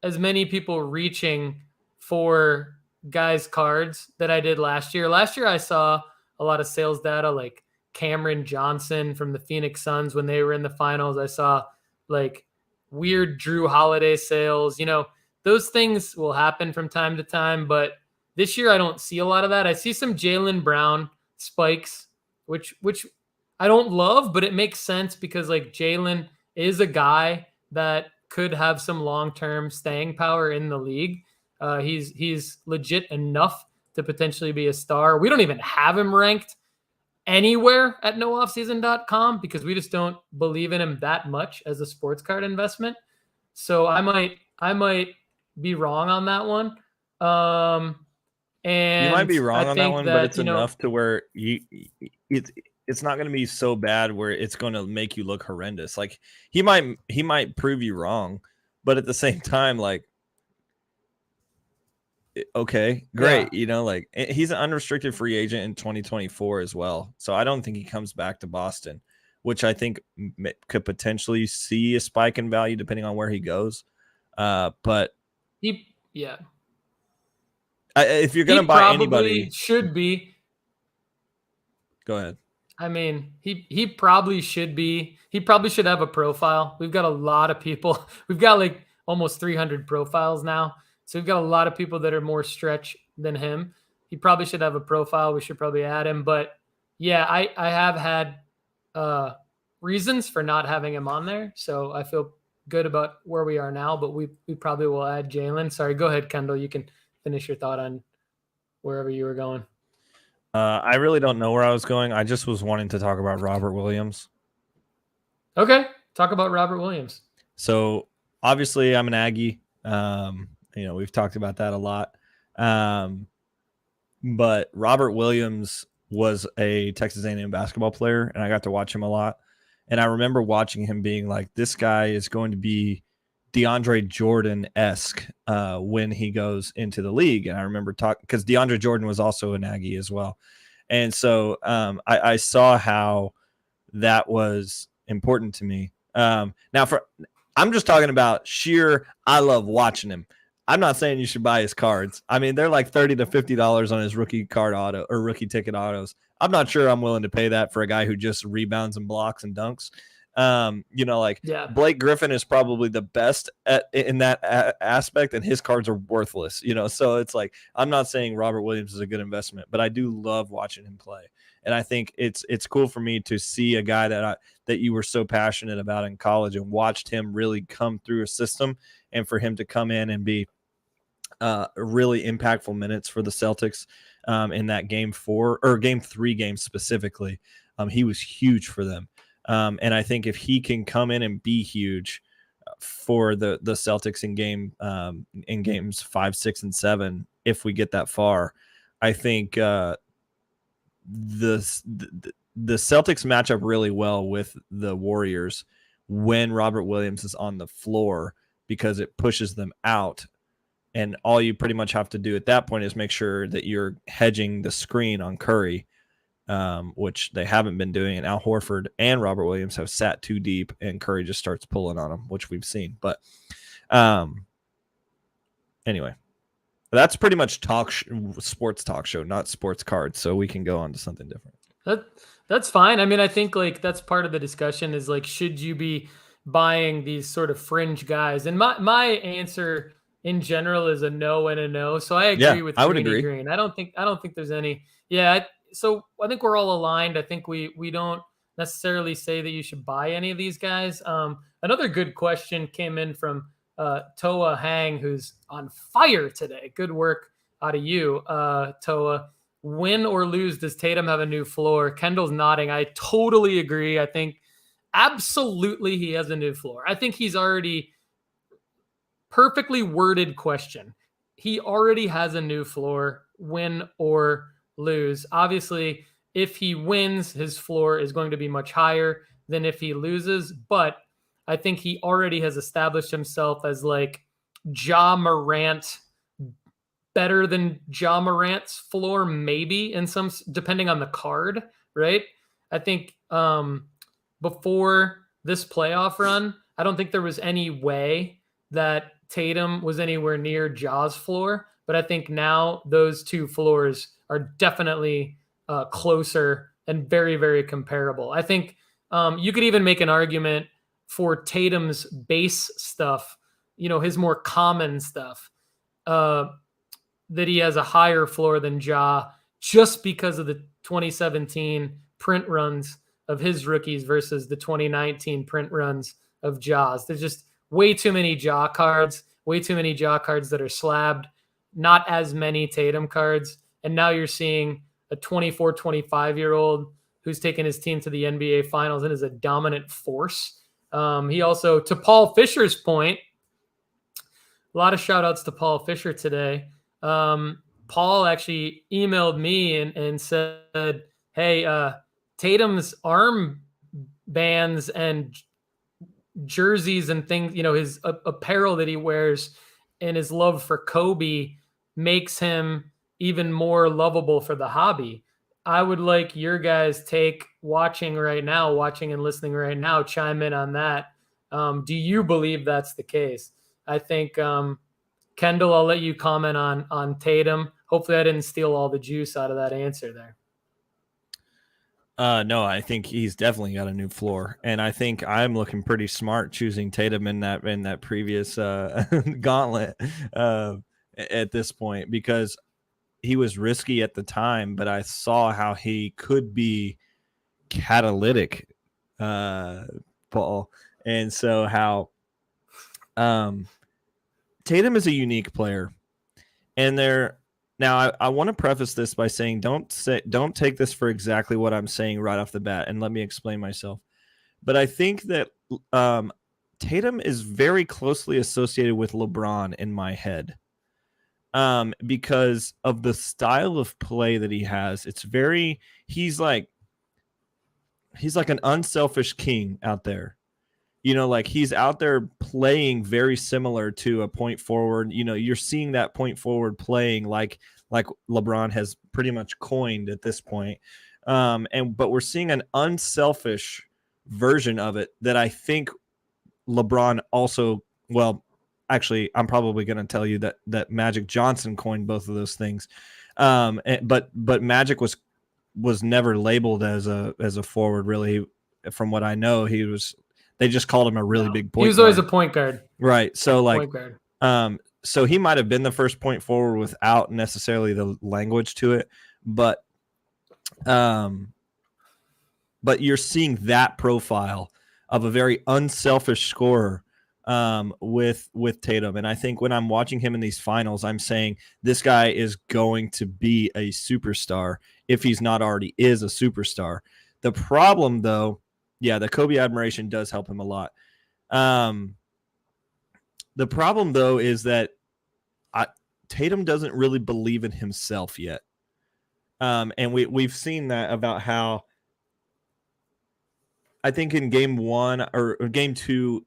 as many people reaching for guys' cards that I did last year. Last year, I saw a lot of sales data like Cameron Johnson from the Phoenix Suns when they were in the finals. I saw like weird Drew Holiday sales. Those things will happen from time to time, but this year I don't see a lot of that. I see some Jaylen Brown spikes, which I don't love, but it makes sense because like Jaylen is a guy that could have some long-term staying power in the league. He's legit enough to potentially be a star. We don't even have him ranked anywhere at nooffseason.com because we just don't believe in him that much as a sports card investment. So I might be wrong on that one. And you might be wrong on that one, but it's enough to where it's not going to be so bad where it's going to make you look horrendous. Like he might prove you wrong, but at the same time, like, okay, great. Yeah. Like he's an unrestricted free agent in 2024 as well. So I don't think he comes back to Boston, which I think could potentially see a spike in value depending on where he goes. But if you're going to buy anybody, should be. Go ahead. I mean, he probably should be. He probably should have a profile. We've got a lot of people. We've got like almost 300 profiles now. So we've got a lot of people that are more stretch than him. He probably should have a profile. We should probably add him. But yeah, I have had reasons for not having him on there. So I feel good about where we are now, but we probably will add Jaylen. Sorry, go ahead, Kendall. You can finish your thought on wherever you were going. I really don't know where I was going. I just was wanting to talk about Robert Williams. Okay. Talk about Robert Williams. So obviously I'm an Aggie. We've talked about that a lot. But Robert Williams was a Texas A&M basketball player, and I got to watch him a lot. And I remember watching him being like, this guy is going to be DeAndre Jordan-esque when he goes into the league. And I remember talking because DeAndre Jordan was also an Aggie as well. And so I saw how that was important to me. I'm just talking about sheer, I love watching him. I'm not saying you should buy his cards. I mean, they're like $30 to $50 on his rookie card auto or rookie ticket autos. I'm not sure I'm willing to pay that for a guy who just rebounds and blocks and dunks. Blake Griffin is probably the best in that aspect, and his cards are worthless, so it's like, I'm not saying Robert Williams is a good investment, but I do love watching him play. And I think it's cool for me to see a guy that you were so passionate about in college and watched him really come through a system, and for him to come in and be really impactful minutes for the Celtics in that game 3 game specifically. He was huge for them. And I think if he can come in and be huge for the Celtics in games 5, 6, and 7, if we get that far, I think the Celtics match up really well with the Warriors when Robert Williams is on the floor because it pushes them out. And all you pretty much have to do at that point is make sure that you're hedging the screen on Curry, which they haven't been doing. And Al Horford and Robert Williams have sat too deep, and Curry just starts pulling on them, which we've seen. But anyway, that's pretty much sports talk show, not sports cards. So we can go on to something different. That's fine. I mean, I think like that's part of the discussion is like, should you be buying these sort of fringe guys? And my answer in general is a no and a no. So I agree with Green. I don't think there's any. Yeah. So I think we're all aligned. I think we don't necessarily say that you should buy any of these guys. Another good question came in from Toa Hang, who's on fire today. Good work out of you, Toa. Win or lose, does Tatum have a new floor? Kendall's nodding. I totally agree. I think absolutely he has a new floor. I think he's already perfectly worded question. He already has a new floor, win or lose. Obviously, if he wins, his floor is going to be much higher than if he loses. But I think he already has established himself as like Ja Morant, better than Ja Morant's floor, maybe in some, depending on the card, right? I think before this playoff run, I don't think there was any way that Tatum was anywhere near Ja's floor. But I think now those two floors are definitely closer and very, very comparable. I think you could even make an argument for Tatum's base stuff, his more common stuff, that he has a higher floor than Ja just because of the 2017 print runs of his rookies versus the 2019 print runs of Ja's. There's just way too many Ja cards that are slabbed, not as many Tatum cards. And now you're seeing a 24, 25-year-old who's taken his team to the NBA Finals and is a dominant force. He also, to Paul Fisher's point, a lot of shout outs to Paul Fisher today. Paul actually emailed me and said, hey, Tatum's arm bands and jerseys and things, his apparel that he wears and his love for Kobe makes him even more lovable for the hobby. I would like your guys' take watching and listening right now, chime in on that. Do you believe that's the case? I think, Kendall, I'll let you comment on Tatum. Hopefully I didn't steal all the juice out of that answer there. No, I think he's definitely got a new floor, and I think I'm looking pretty smart choosing Tatum in that previous gauntlet at this point, because he was risky at the time, but I saw how he could be catalytic, Paul, and so how Tatum is a unique player, and now I want to preface this by saying don't take this for exactly what I'm saying right off the bat, and let me explain myself. But I think that Tatum is very closely associated with LeBron in my head, because of the style of play that he has. He's like an unselfish king out there. Like he's out there playing very similar to a point forward. You're seeing that point forward playing like LeBron has pretty much coined at this point. But we're seeing an unselfish version of it that I think LeBron also, well, actually, I'm probably going to tell you that Magic Johnson coined both of those things. But Magic was never labeled as a forward, really. From what I know, they just called him a really big point guard. He was always a point guard. Right. So point guard. So he might have been the first point forward without necessarily the language to it, but you're seeing that profile of a very unselfish scorer with Tatum. And I think when I'm watching him in these finals, I'm saying this guy is going to be a superstar if he's not already is a superstar. The problem, though, yeah, the Kobe admiration does help him a lot. The problem, though, is that Tatum doesn't really believe in himself yet. And we've seen that about how I think in game 1 or game 2,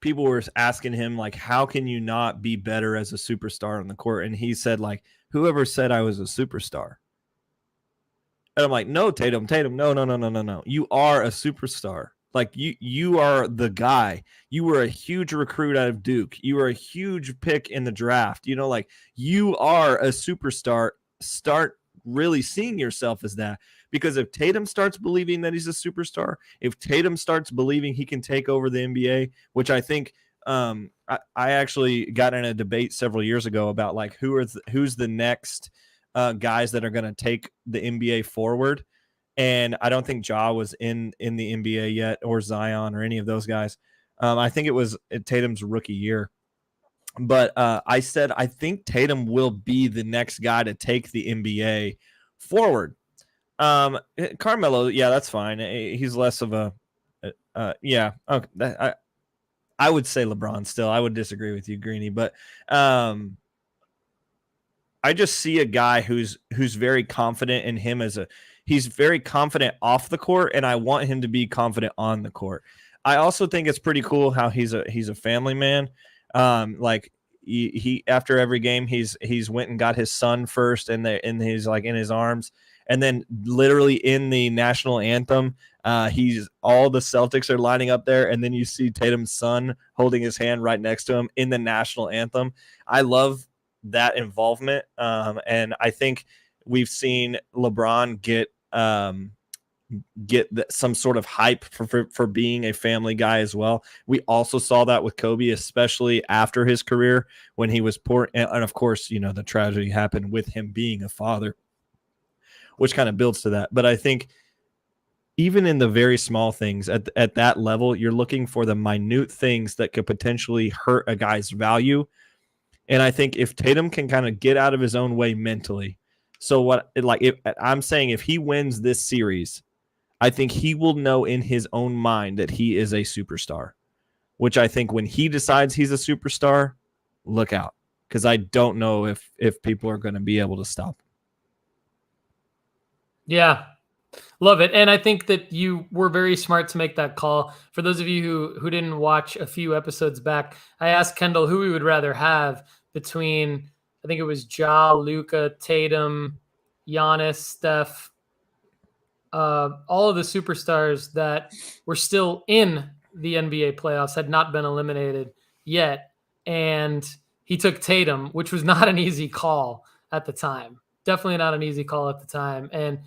people were asking him, like, how can you not be better as a superstar on the court? And he said, like, whoever said I was a superstar? And I'm like, no, Tatum, no. You are a superstar. Like, you are the guy. You were a huge recruit out of Duke. You were a huge pick in the draft. Like, you are a superstar. Start really seeing yourself as that. Because if Tatum starts believing that he's a superstar, if Tatum starts believing he can take over the NBA, which I think I actually got in a debate several years ago about, like, who's the next guys that are going to take the NBA forward. And I don't think Ja was in the NBA yet, or Zion, or any of those guys. I think it was Tatum's rookie year. But I said I think Tatum will be the next guy to take the NBA forward. Carmelo, yeah, that's fine. He's less of a yeah. Okay, I would say LeBron still. I would disagree with you, Greeny, but I just see a guy who's very confident in him he's very confident off the court, and I want him to be confident on the court. I also think it's pretty cool how he's a family man. Like he after every game he's went and got his son first, and he's like in his arms, and then literally in the national anthem He's all the Celtics are lining up there, and then you see Tatum's son holding his hand right next to him in the national anthem. I love that involvement, and I think we've seen LeBron get some sort of hype for being a family guy as well. We also saw that with Kobe, especially after his career when he was poor. And of course, the tragedy happened with him being a father, which kind of builds to that. But I think even in the very small things at that level, you're looking for the minute things that could potentially hurt a guy's value. And I think if Tatum can kind of get out of his own way mentally, I'm saying if he wins this series, I think he will know in his own mind that he is a superstar, which I think when he decides he's a superstar, look out, because I don't know if people are going to be able to stop him. Yeah, love it. And I think that you were very smart to make that call. For those of you who didn't watch a few episodes back, I asked Kendall who we would rather have between, I think it was Ja, Luka, Tatum, Giannis, Steph, all of the superstars that were still in the NBA playoffs had not been eliminated yet. And he took Tatum, which was not an easy call at the time. Definitely not an easy call at the time. And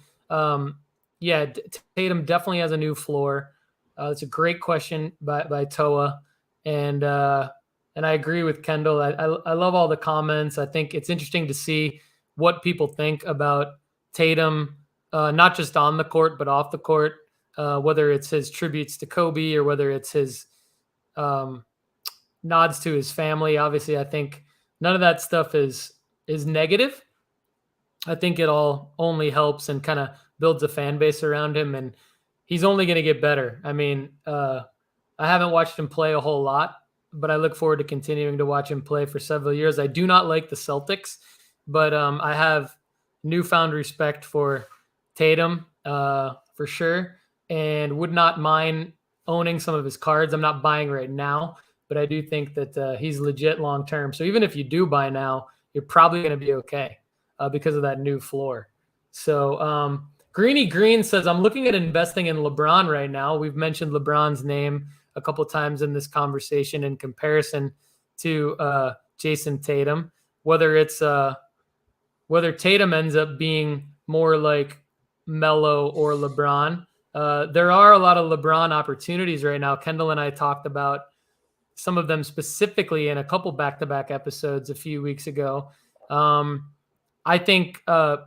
Tatum definitely has a new floor. It's a great question by Toa. And I agree with Kendall. I love all the comments. I think it's interesting to see what people think about Tatum, not just on the court, but off the court, whether it's his tributes to Kobe or whether it's his nods to his family. Obviously, I think none of that stuff is negative. I think it all only helps and kind of builds a fan base around him, and he's only going to get better. I mean, I haven't watched him play a whole lot, but I look forward to continuing to watch him play for several years. I do not like the Celtics, but I have newfound respect for Tatum for sure, and would not mind owning some of his cards. I'm not buying right now, but I do think that he's legit long term. So even if you do buy now, you're probably going to be okay because of that new floor. So Greeny Green says, I'm looking at investing in LeBron right now. We've mentioned LeBron's name a couple of times in this conversation in comparison to Jason Tatum, whether Tatum ends up being more like Melo or LeBron. There are a lot of LeBron opportunities right now. Kendall and I talked about some of them specifically in a couple back-to-back episodes a few weeks ago. I think,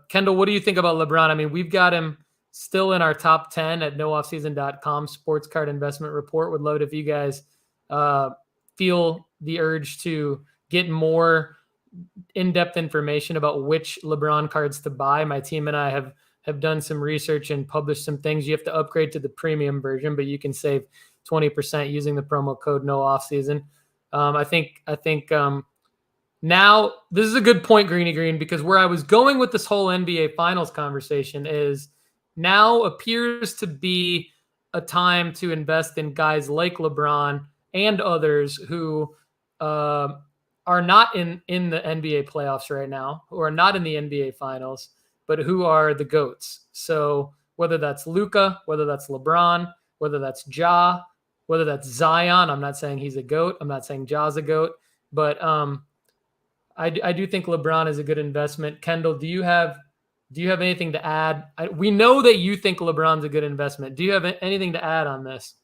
Kendall, what do you think about LeBron? I mean, we've got him still in our top 10 at nooffseason.com sports card investment report. Would love it if you guys feel the urge to get more in-depth information about which LeBron cards to buy. My team and I have done some research and published some things. You have to upgrade to the premium version, but you can save 20% using the promo code NOOFFSEASON. I think now this is a good point, Greeny Green, because where I was going with this whole NBA Finals conversation is now appears to be a time to invest in guys like LeBron and others who are not in the NBA playoffs right now, who are not in the NBA Finals, but who are the GOATs. So whether that's Luka, whether that's LeBron, whether that's Ja, whether that's Zion, I'm not saying he's a GOAT. I'm not saying Ja's a GOAT, but I do think LeBron is a good investment. Kendall, do you have anything to add? We know that you think LeBron's a good investment. Do you have anything to add on this?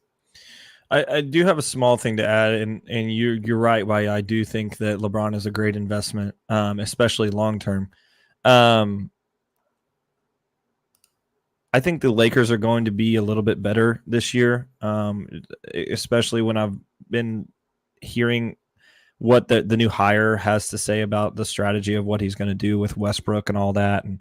I do have a small thing to add, and you're right. Why I do think that LeBron is a great investment, especially long term. I think the Lakers are going to be a little bit better this year, especially when I've been hearing what the new hire has to say about the strategy of what he's going to do with Westbrook and all that. And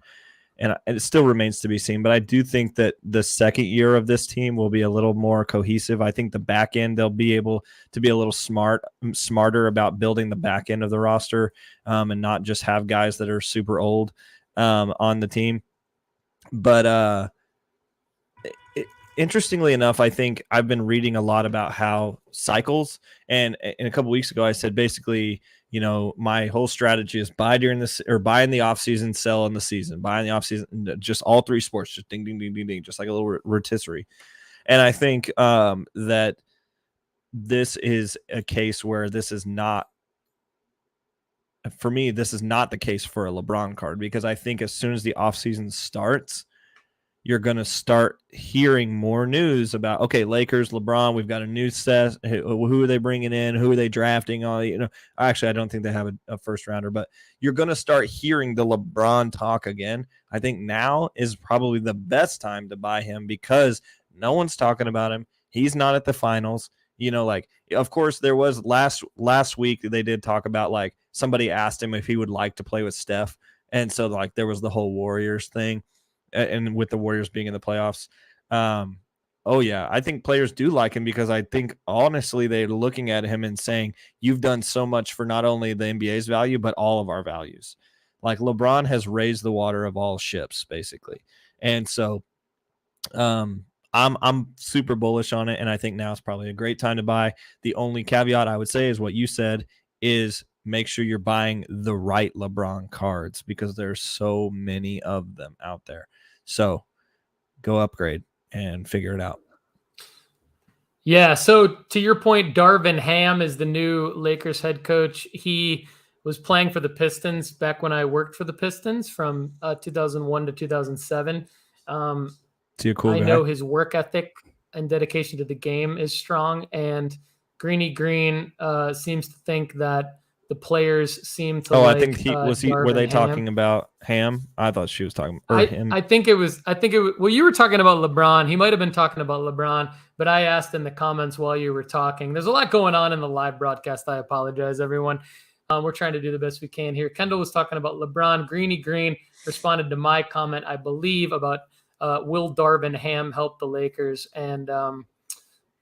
it still remains to be seen. But I do think that the second year of this team will be a little more cohesive. I think the back end, they'll be able to be a little smarter about building the back end of the roster and not just have guys that are super old on the team. But interestingly enough, I think I've been reading a lot about how cycles, and a couple weeks ago I said basically, my whole strategy is buy during this or buy in the off season, sell in the season, buy in the off season, just all three sports, just ding, ding, ding, ding, ding, just like a little rotisserie. And I think that this is a case where this is not, for me, this is not the case for a LeBron card, because I think as soon as the offseason starts, you're going to start hearing more news about, okay, Lakers, LeBron, we've got a new set. Who are they bringing in? Who are they drafting? Actually, I don't think they have a first rounder, but you're going to start hearing the LeBron talk again. I think now is probably the best time to buy him because no one's talking about him. He's not at the finals. Of course, there was last week they did talk about, like, somebody asked him if he would like to play with Steph. And so, like, there was the whole Warriors thing. And with the Warriors being in the playoffs. I think players do like him because I think, honestly, they're looking at him and saying, you've done so much for not only the NBA's value, but all of our values. Like, LeBron has raised the water of all ships, basically. And so I'm super bullish on it, and I think now is probably a great time to buy. The only caveat I would say is what you said is make sure you're buying the right LeBron cards because there's so many of them out there. So go upgrade and figure it out. Yeah, so to your point, Darvin Ham is the new Lakers head coach. He was playing for the Pistons back when I worked for the Pistons from 2001 to 2007. I know his work ethic and dedication to the game is strong, and Greeny Green seems to think that the players seem to like. I think were they talking about Ham? I thought she was talking about him. I think it was. Well, you were talking about LeBron. He might have been talking about LeBron, but I asked in the comments while you were talking. There's a lot going on in the live broadcast. I apologize, everyone. We're trying to do the best we can here. Kendall was talking about LeBron. Greeny Green responded to my comment, I believe, about will Darvin Ham help the Lakers? And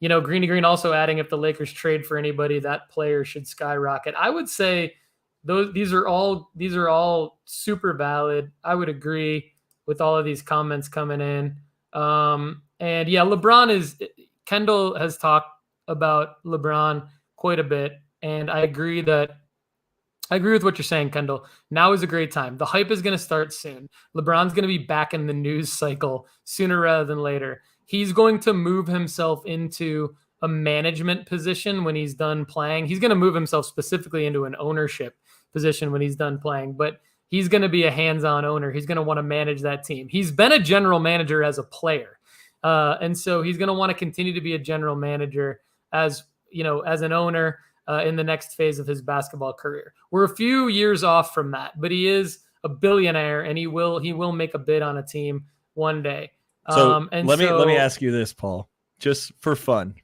Greeny Green also adding, if the Lakers trade for anybody, that player should skyrocket. I would say these are all super valid. I would agree with all of these comments coming in. And yeah, Kendall has talked about LeBron quite a bit. And I agree with what you're saying, Kendall. Now is a great time. The hype is going to start soon. LeBron's going to be back in the news cycle sooner rather than later. He's going to move himself into a management position when he's done playing. He's going to move himself specifically into an ownership position when he's done playing, but he's going to be a hands-on owner. He's going to want to manage that team. He's been a general manager as a player. And so he's going to want to continue to be a general manager as an owner in the next phase of his basketball career. We're a few years off from that, but he is a billionaire and he will make a bid on a team one day. So let me ask you this, Paul, just for fun.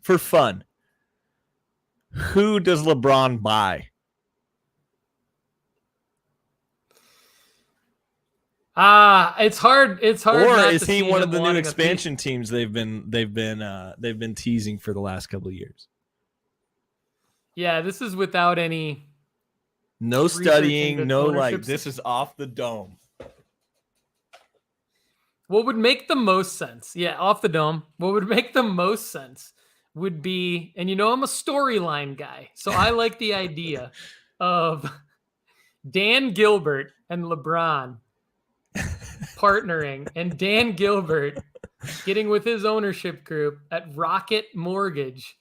Who does LeBron buy? It's hard. Or is he one of the new expansion teams they've been teasing for the last couple of years? Yeah, this is without any. No studying, no this is off the dome. What would make the most sense? Yeah, off the dome. What would make the most sense would be, and I'm a storyline guy, so I like the idea of Dan Gilbert and LeBron partnering, and Dan Gilbert getting with his ownership group at Rocket Mortgage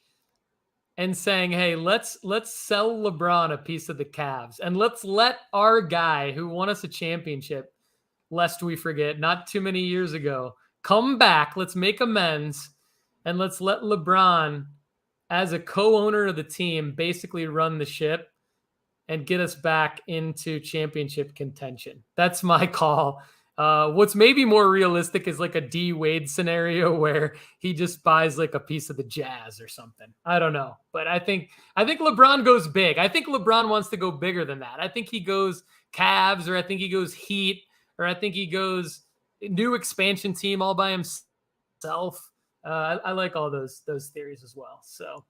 and saying, hey, let's sell LeBron a piece of the Cavs, and let's let our guy who won us a championship, lest we forget, not too many years ago, come back. Let's make amends, and let's let LeBron, as a co-owner of the team, basically run the ship and get us back into championship contention. That's my call. What's maybe more realistic is like a D Wade scenario where he just buys like a piece of the Jazz or something. I don't know, but I think LeBron goes big. I think LeBron wants to go bigger than that. I think he goes Cavs, or I think he goes Heat, or I think he goes new expansion team all by himself. I like all those theories as well. So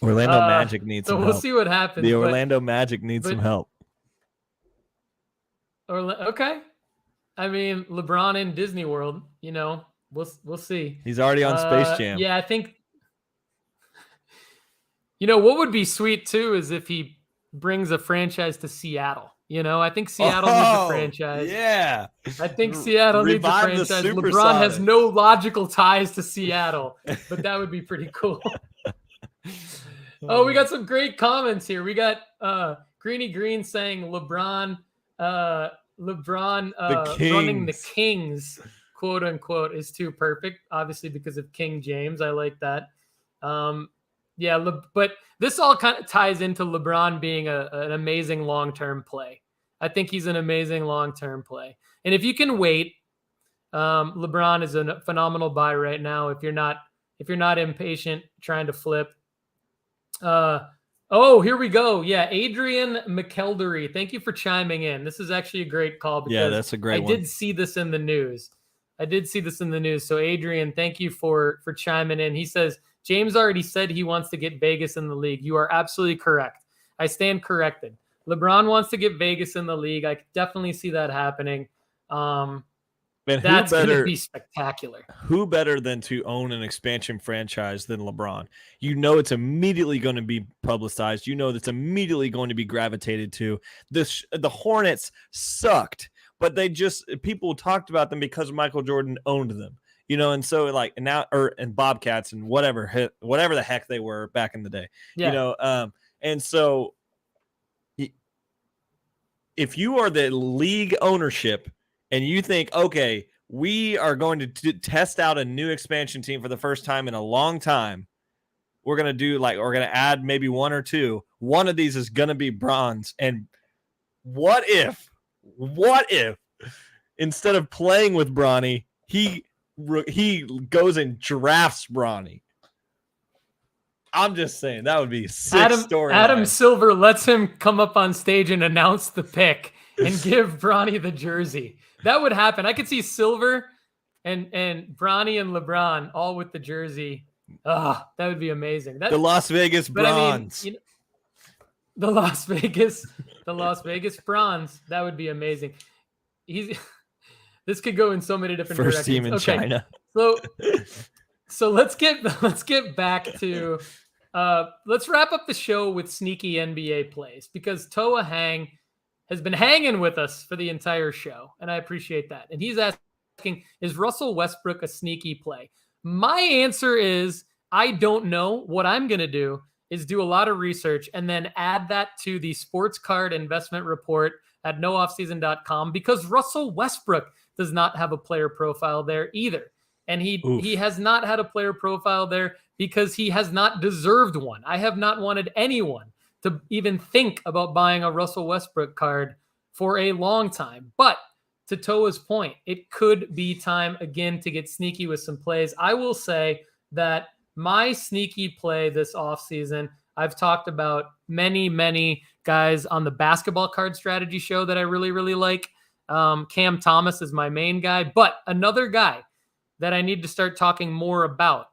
Orlando Magic needs some help. So we'll see what happens. The Orlando Magic needs some help. Okay. I mean, LeBron in Disney World, we'll see. He's already on Space Jam. Yeah, I think, what would be sweet too is if he brings a franchise to Seattle. I think Seattle needs a franchise. Yeah. I think Seattle needs a Revive the franchise. LeBron Supersonics. has no logical ties to Seattle, but that would be pretty cool. Oh, we got some great comments here. We got Greeny Green saying LeBron running the Kings, quote unquote, is too perfect, obviously because of King James. I like that. But this all kind of ties into LeBron being an amazing long-term play. I think he's an amazing long-term play. And if you can wait, LeBron is a phenomenal buy right now. If you're not impatient trying to flip. Here we go. Yeah, Adrian McKeldery. Thank you for chiming in. This is actually a great call because that's a great I one. did see this in the news. So Adrian, thank you for chiming in. He says, James already said he wants to get Vegas in the league. You are absolutely correct. I stand corrected. LeBron wants to get Vegas in the league. I definitely see that happening. That's going to be spectacular. Who better than to own an expansion franchise than LeBron? It's immediately going to be publicized. That's immediately going to be gravitated to. The Hornets sucked, but people talked about them because Michael Jordan owned them. And so and Bobcats and whatever the heck they were back in the day. Yeah. And so if you are the league ownership and you think, okay, we are going to test out a new expansion team for the first time in a long time. We're going to add maybe one or two. One of these is going to be bronze. And what if instead of playing with Bronny, he goes and drafts Bronny? I'm just saying that would be a sick story. Adam Silver lets him come up on stage and announce the pick and give Bronny the jersey. That would happen. I could see Silver and Bronny and LeBron all with the jersey. That would be amazing. The Las Vegas Bronze. The Las Vegas Bronze. That would be amazing. This could go in so many different directions. First team in China. So let's get back to let's wrap up the show with sneaky NBA plays because Toa Hang has been hanging with us for the entire show, and I appreciate that. And he's asking, is Russell Westbrook a sneaky play? My answer is I don't know. What I'm going to do is do a lot of research and then add that to the sports card investment report at nooffseason.com because Russell Westbrook does not have a player profile there either. And he has not had a player profile there because he has not deserved one. I have not wanted anyone to even think about buying a Russell Westbrook card for a long time. But to Toa's point, it could be time again to get sneaky with some plays. I will say that my sneaky play this offseason, I've talked about many guys on the basketball card strategy show that I really, really like. Cam Thomas is my main guy, but another guy that I need to start talking more about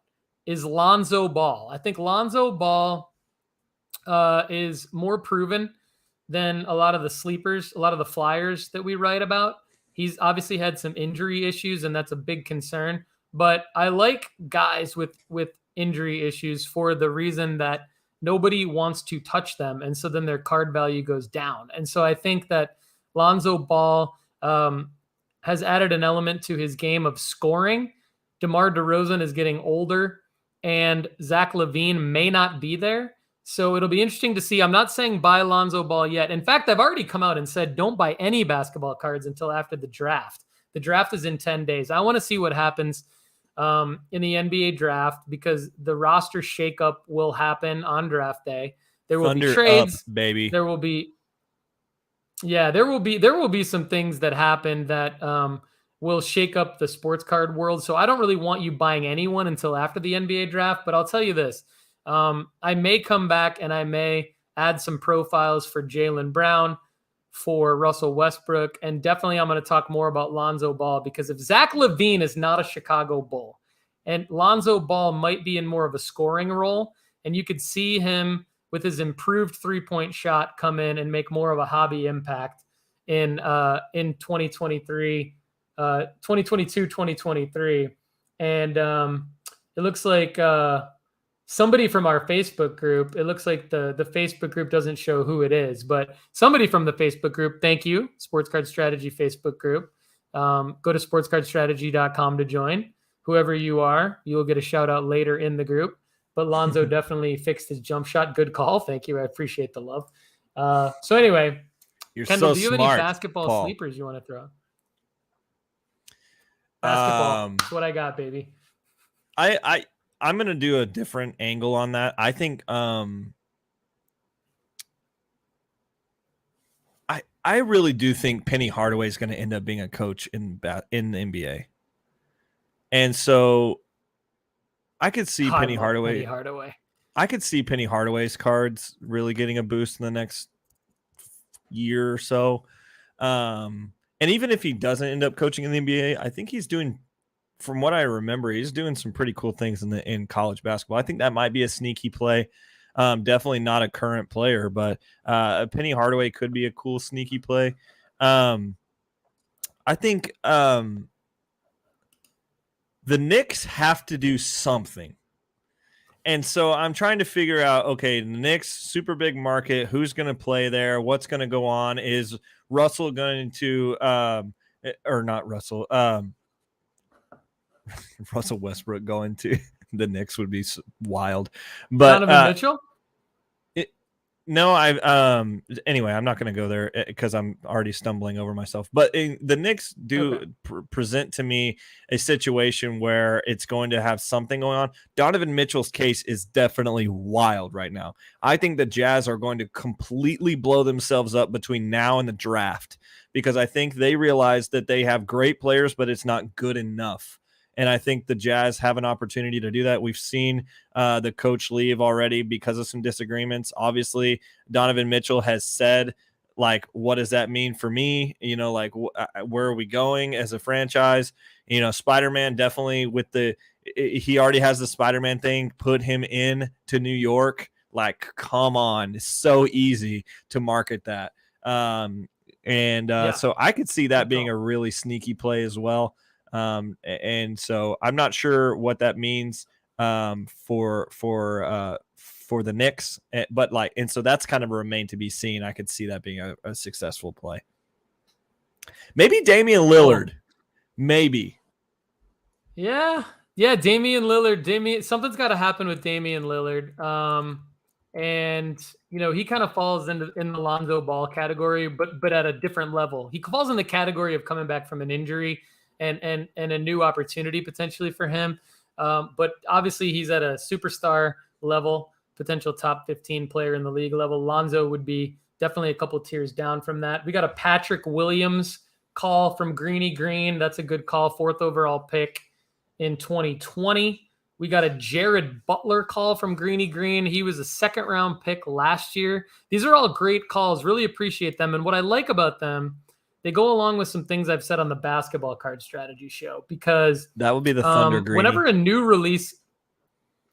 is Lonzo Ball. I think Lonzo Ball is more proven than a lot of the sleepers, a lot of the flyers that we write about. He's obviously had some injury issues, and that's a big concern. But I like guys with injury issues for the reason that nobody wants to touch them, and so then their card value goes down. And so I think that Lonzo Ball has added an element to his game of scoring. DeMar DeRozan is getting older, and Zach LaVine may not be there. So it'll be interesting to see. I'm not saying buy Lonzo Ball yet. In fact, I've already come out and said don't buy any basketball cards until after the draft. The draft is in 10 days. I want to see what happens in the NBA draft because the roster shakeup will happen on draft day. There will be trades, baby. There will be some things that happen that will shake up the sports card world. So I don't really want you buying anyone until after the NBA draft, but I'll tell you this. I may come back and I may add some profiles for Jaylen Brown, for Russell Westbrook, and definitely I'm going to talk more about Lonzo Ball because if Zach LaVine is not a Chicago Bull and Lonzo Ball might be in more of a scoring role, and you could see him with his improved three-point shot come in and make more of a hobby impact in 2023, 2022, 2023. And it looks like somebody from our Facebook group, it looks like the Facebook group doesn't show who it is, but somebody from the Facebook group, thank you, Sports Card Strategy Facebook group. Go to sportscardstrategy.com to join. Whoever you are, you will get a shout out later in the group. But Lonzo definitely fixed his jump shot. Good call. Thank you. I appreciate the love. So anyway, You're Kendall, so do you have smart, any basketball Paul. sleepers you want to throw? Basketball. That's what I got, baby. I'm gonna do a different angle on that. I think I really do think Penny Hardaway is going to end up being a coach in the NBA, and so I could see Penny Hardaway. I could see Penny Hardaway's cards really getting a boost in the next year or so. And even if he doesn't end up coaching in the NBA, I think he's doing, from what I remember, he's doing some pretty cool things in college basketball. I think that might be a sneaky play. Definitely not a current player, but Penny Hardaway could be a cool sneaky play. I think the Knicks have to do something. And so I'm trying to figure out, okay, the Knicks, super big market, who's going to play there? What's going to go on? Is Russell going to, or not Russell, Russell Westbrook going to the Knicks would be wild. But Donovan Mitchell? No, anyway, I'm not going to go there because I'm already stumbling over myself. But the Knicks do present to me a situation where it's going to have something going on. Donovan Mitchell's case is definitely wild right now. I think the Jazz are going to completely blow themselves up between now and the draft because I think they realize that they have great players, but it's not good enough. And I think the Jazz have an opportunity to do that. We've seen the coach leave already because of some disagreements. Obviously, Donovan Mitchell has said, like, what does that mean for me? You know, like, where are we going as a franchise? You know, Spider-Man definitely he already has the Spider-Man thing. Put him in to New York. Like, come on. It's so easy to market that. So I could see that being a really sneaky play as well. And so I'm not sure what that means for the Knicks, but and so that's kind of remain to be seen. I could see that being a successful play. Maybe Damian Lillard, maybe. Yeah, Damian Lillard. Something's got to happen with Damian Lillard. And you know he kind of falls in the Lonzo Ball category, but at a different level. He falls in the category of coming back from an injury. And a new opportunity potentially for him. But obviously he's at a superstar level, potential top 15 player in the league level. Lonzo would be definitely a couple tiers down from that. We got a Patrick Williams call from Greeny Green. That's a good call. 4th overall pick in 2020. We got a Jared Butler call from Greeny Green. He was a 2nd round pick last year. These are all great calls. Really appreciate them. And what I like about them, they go along with some things I've said on the basketball card strategy show because that would be the Thunder Greeny. Whenever a new release,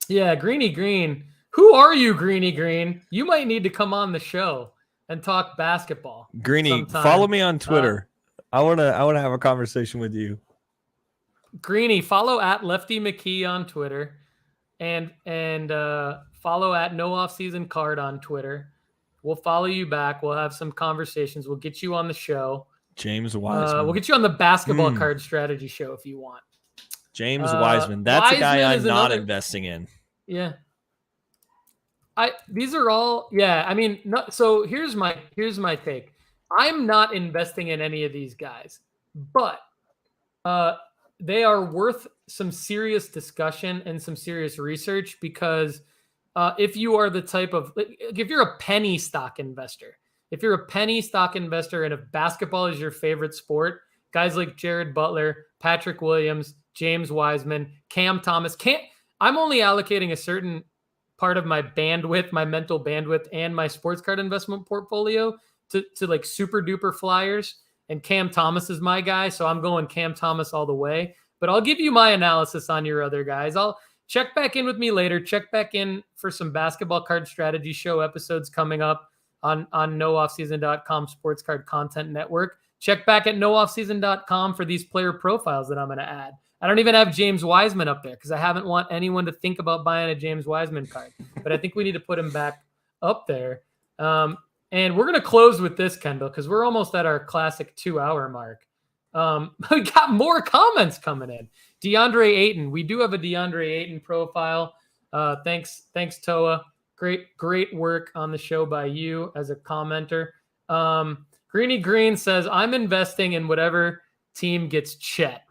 Greeny Green. Who are you, Greeny Green? You might need to come on the show and talk basketball. Greeny, sometime. Follow me on Twitter. I wanna have a conversation with you. Greeny, follow at Lefty McKee on Twitter, and follow at No Offseason Card on Twitter. We'll follow you back. We'll have some conversations. We'll get you on the show. James Wiseman. We'll get you on the basketball card strategy show if you want. James Wiseman. That's a guy I'm not investing in. Yeah. These are all, I mean, so here's my take. I'm not investing in any of these guys, but they are worth some serious discussion and some serious research because if you are the type of, if you're a penny stock investor, and if basketball is your favorite sport, guys like Jared Butler, Patrick Williams, James Wiseman, Cam Thomas, I'm only allocating a certain part of my bandwidth, my mental bandwidth, and my sports card investment portfolio to like super duper flyers. And Cam Thomas is my guy. So I'm going Cam Thomas all the way, but I'll give you my analysis on your other guys. I'll check back in with me later. Check back in for some basketball card strategy show episodes coming up on nooffseason.com sports card content network. Check back at nooffseason.com for these player profiles that I'm going to add. I don't even have James Wiseman up there because I haven't want anyone to think about buying a James Wiseman card. But I think we need to put him back up there. And we're going to close with this, Kendall, because we're almost at our classic 2-hour mark. We got more comments coming in. DeAndre Ayton. We do have a DeAndre Ayton profile. Thanks, Toa. Great work on the show by you as a commenter. Greeny Green says, I'm investing in whatever team gets Chet.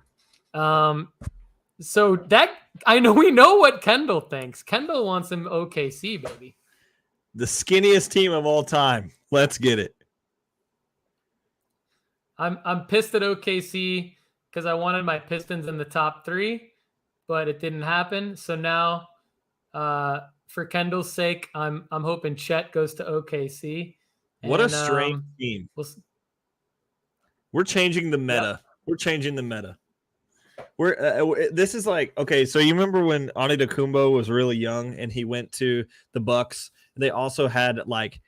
So that we know what Kendall thinks. Kendall wants him OKC, baby. The skinniest team of all time. Let's get it. I'm pissed at OKC because I wanted my Pistons in the top 3, but it didn't happen. So now, for Kendall's sake, I'm hoping Chet goes to OKC. What a strange team. We're changing the meta. Yep. We're changing the meta. This is like, okay, so you remember when Antetokounmpo was really young and he went to the Bucks? They also had like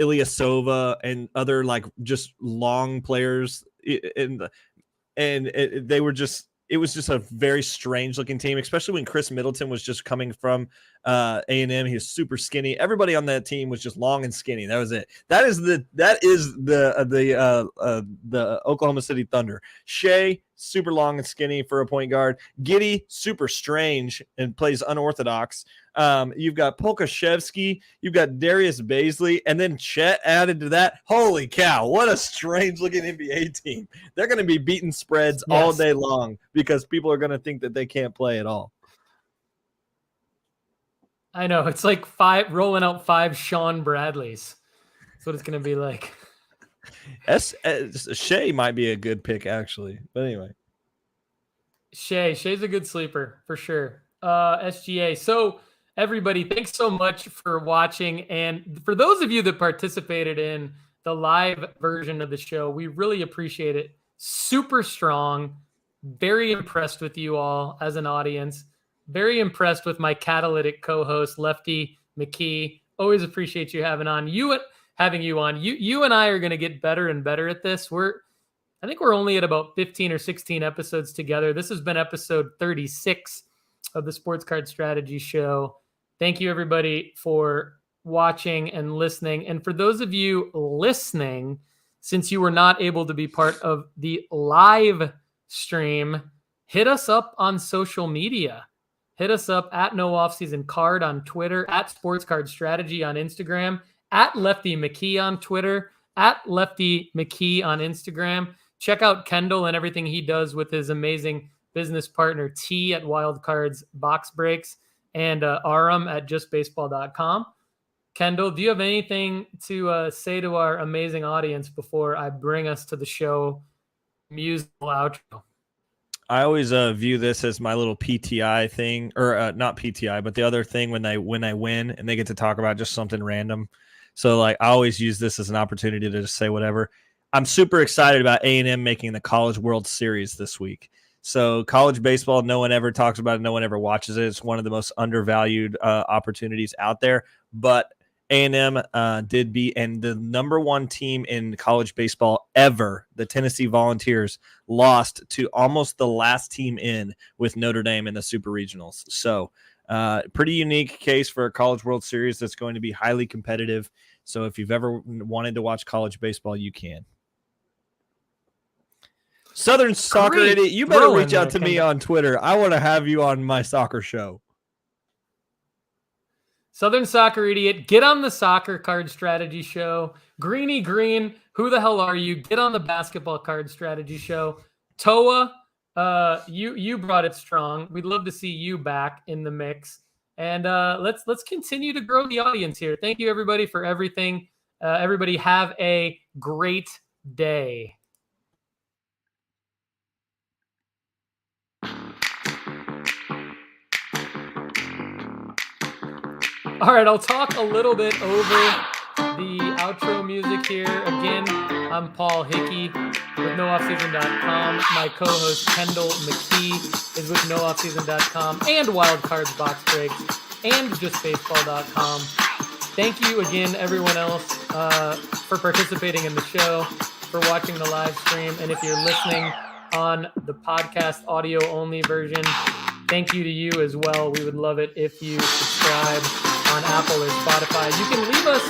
Ilyasova and other like just long players they were just, it was just a very strange looking team, especially when Chris Middleton was just coming from A&M. He was super skinny. Everybody on that team was just long and skinny. That was it. That is the Oklahoma City Thunder. Shea, super long and skinny for a point guard. Giddey, super strange and plays unorthodox. You've got Polkashevsky, you've got Darius Baisley, and then Chet added to that. Holy cow, what a strange looking NBA team. They're going to be beating spreads all day long because people are going to think that they can't play at all. I know. It's like rolling out 5 Sean Bradleys. That's what it's going to be like. Shea might be a good pick, actually. But anyway. Shea's a good sleeper for sure. SGA. So, everybody, thanks so much for watching. And for those of you that participated in the live version of the show, we really appreciate it. Super strong. Very impressed with you all as an audience. Very impressed with my catalytic co-host, Lefty McKee. Always appreciate you having you on. You and I are going to get better and better at this. I think we're only at about 15 or 16 episodes together. This has been episode 36 of the Sports Card Strategy Show. Thank you, everybody, for watching and listening. And for those of you listening, since you were not able to be part of the live stream, hit us up on social media. Hit us up at No Offseason Card on Twitter, at Sports Card Strategy on Instagram, at Lefty McKee on Twitter, at Lefty McKee on Instagram. Check out Kendall and everything he does with his amazing business partner T at Wild Cards Box Breaks and Aram at justbaseball.com. Kendall, do you have anything to say to our amazing audience before I bring us to the show musical outro? I always view this as my little PTI thing, or not PTI, but the other thing when I win and they get to talk about just something random. So like I always use this as an opportunity to just say whatever. I'm super excited about A&M making the College World Series this week. So college baseball, no one ever talks about it. No one ever watches it. It's one of the most undervalued opportunities out there. But A&M did be, and the number 1 team in college baseball ever, the Tennessee Volunteers, lost to almost the last team in with Notre Dame in the Super Regionals. So pretty unique case for a College World Series that's going to be highly competitive. So if you've ever wanted to watch college baseball, you can. Southern Soccer Idiot, you better reach out to me on Twitter. I want to have you on my soccer show. Southern Soccer Idiot, get on the Soccer Card Strategy Show. Greeny Green, who the hell are you? Get on the Basketball Card Strategy Show. Toa, you brought it strong. We'd love to see you back in the mix. And let's continue to grow the audience here. Thank you, everybody, for everything. Everybody have a great day. All right, I'll talk a little bit over the outro music here. Again, I'm Paul Hickey with NoOffSeason.com. My co-host Kendall McKee is with NoOffSeason.com and Wild Cards Box Breaks and JustBaseball.com. Thank you again, everyone else, for participating in the show, for watching the live stream. And if you're listening, on the podcast audio only version. Thank you to you as well. We would love it if you subscribe on Apple or Spotify. You can leave us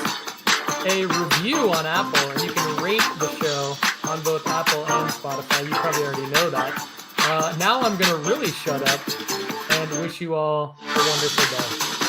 a review on Apple, and you can rate the show on both Apple and Spotify. You probably already know that. Now I'm going to really shut up and wish you all a wonderful day.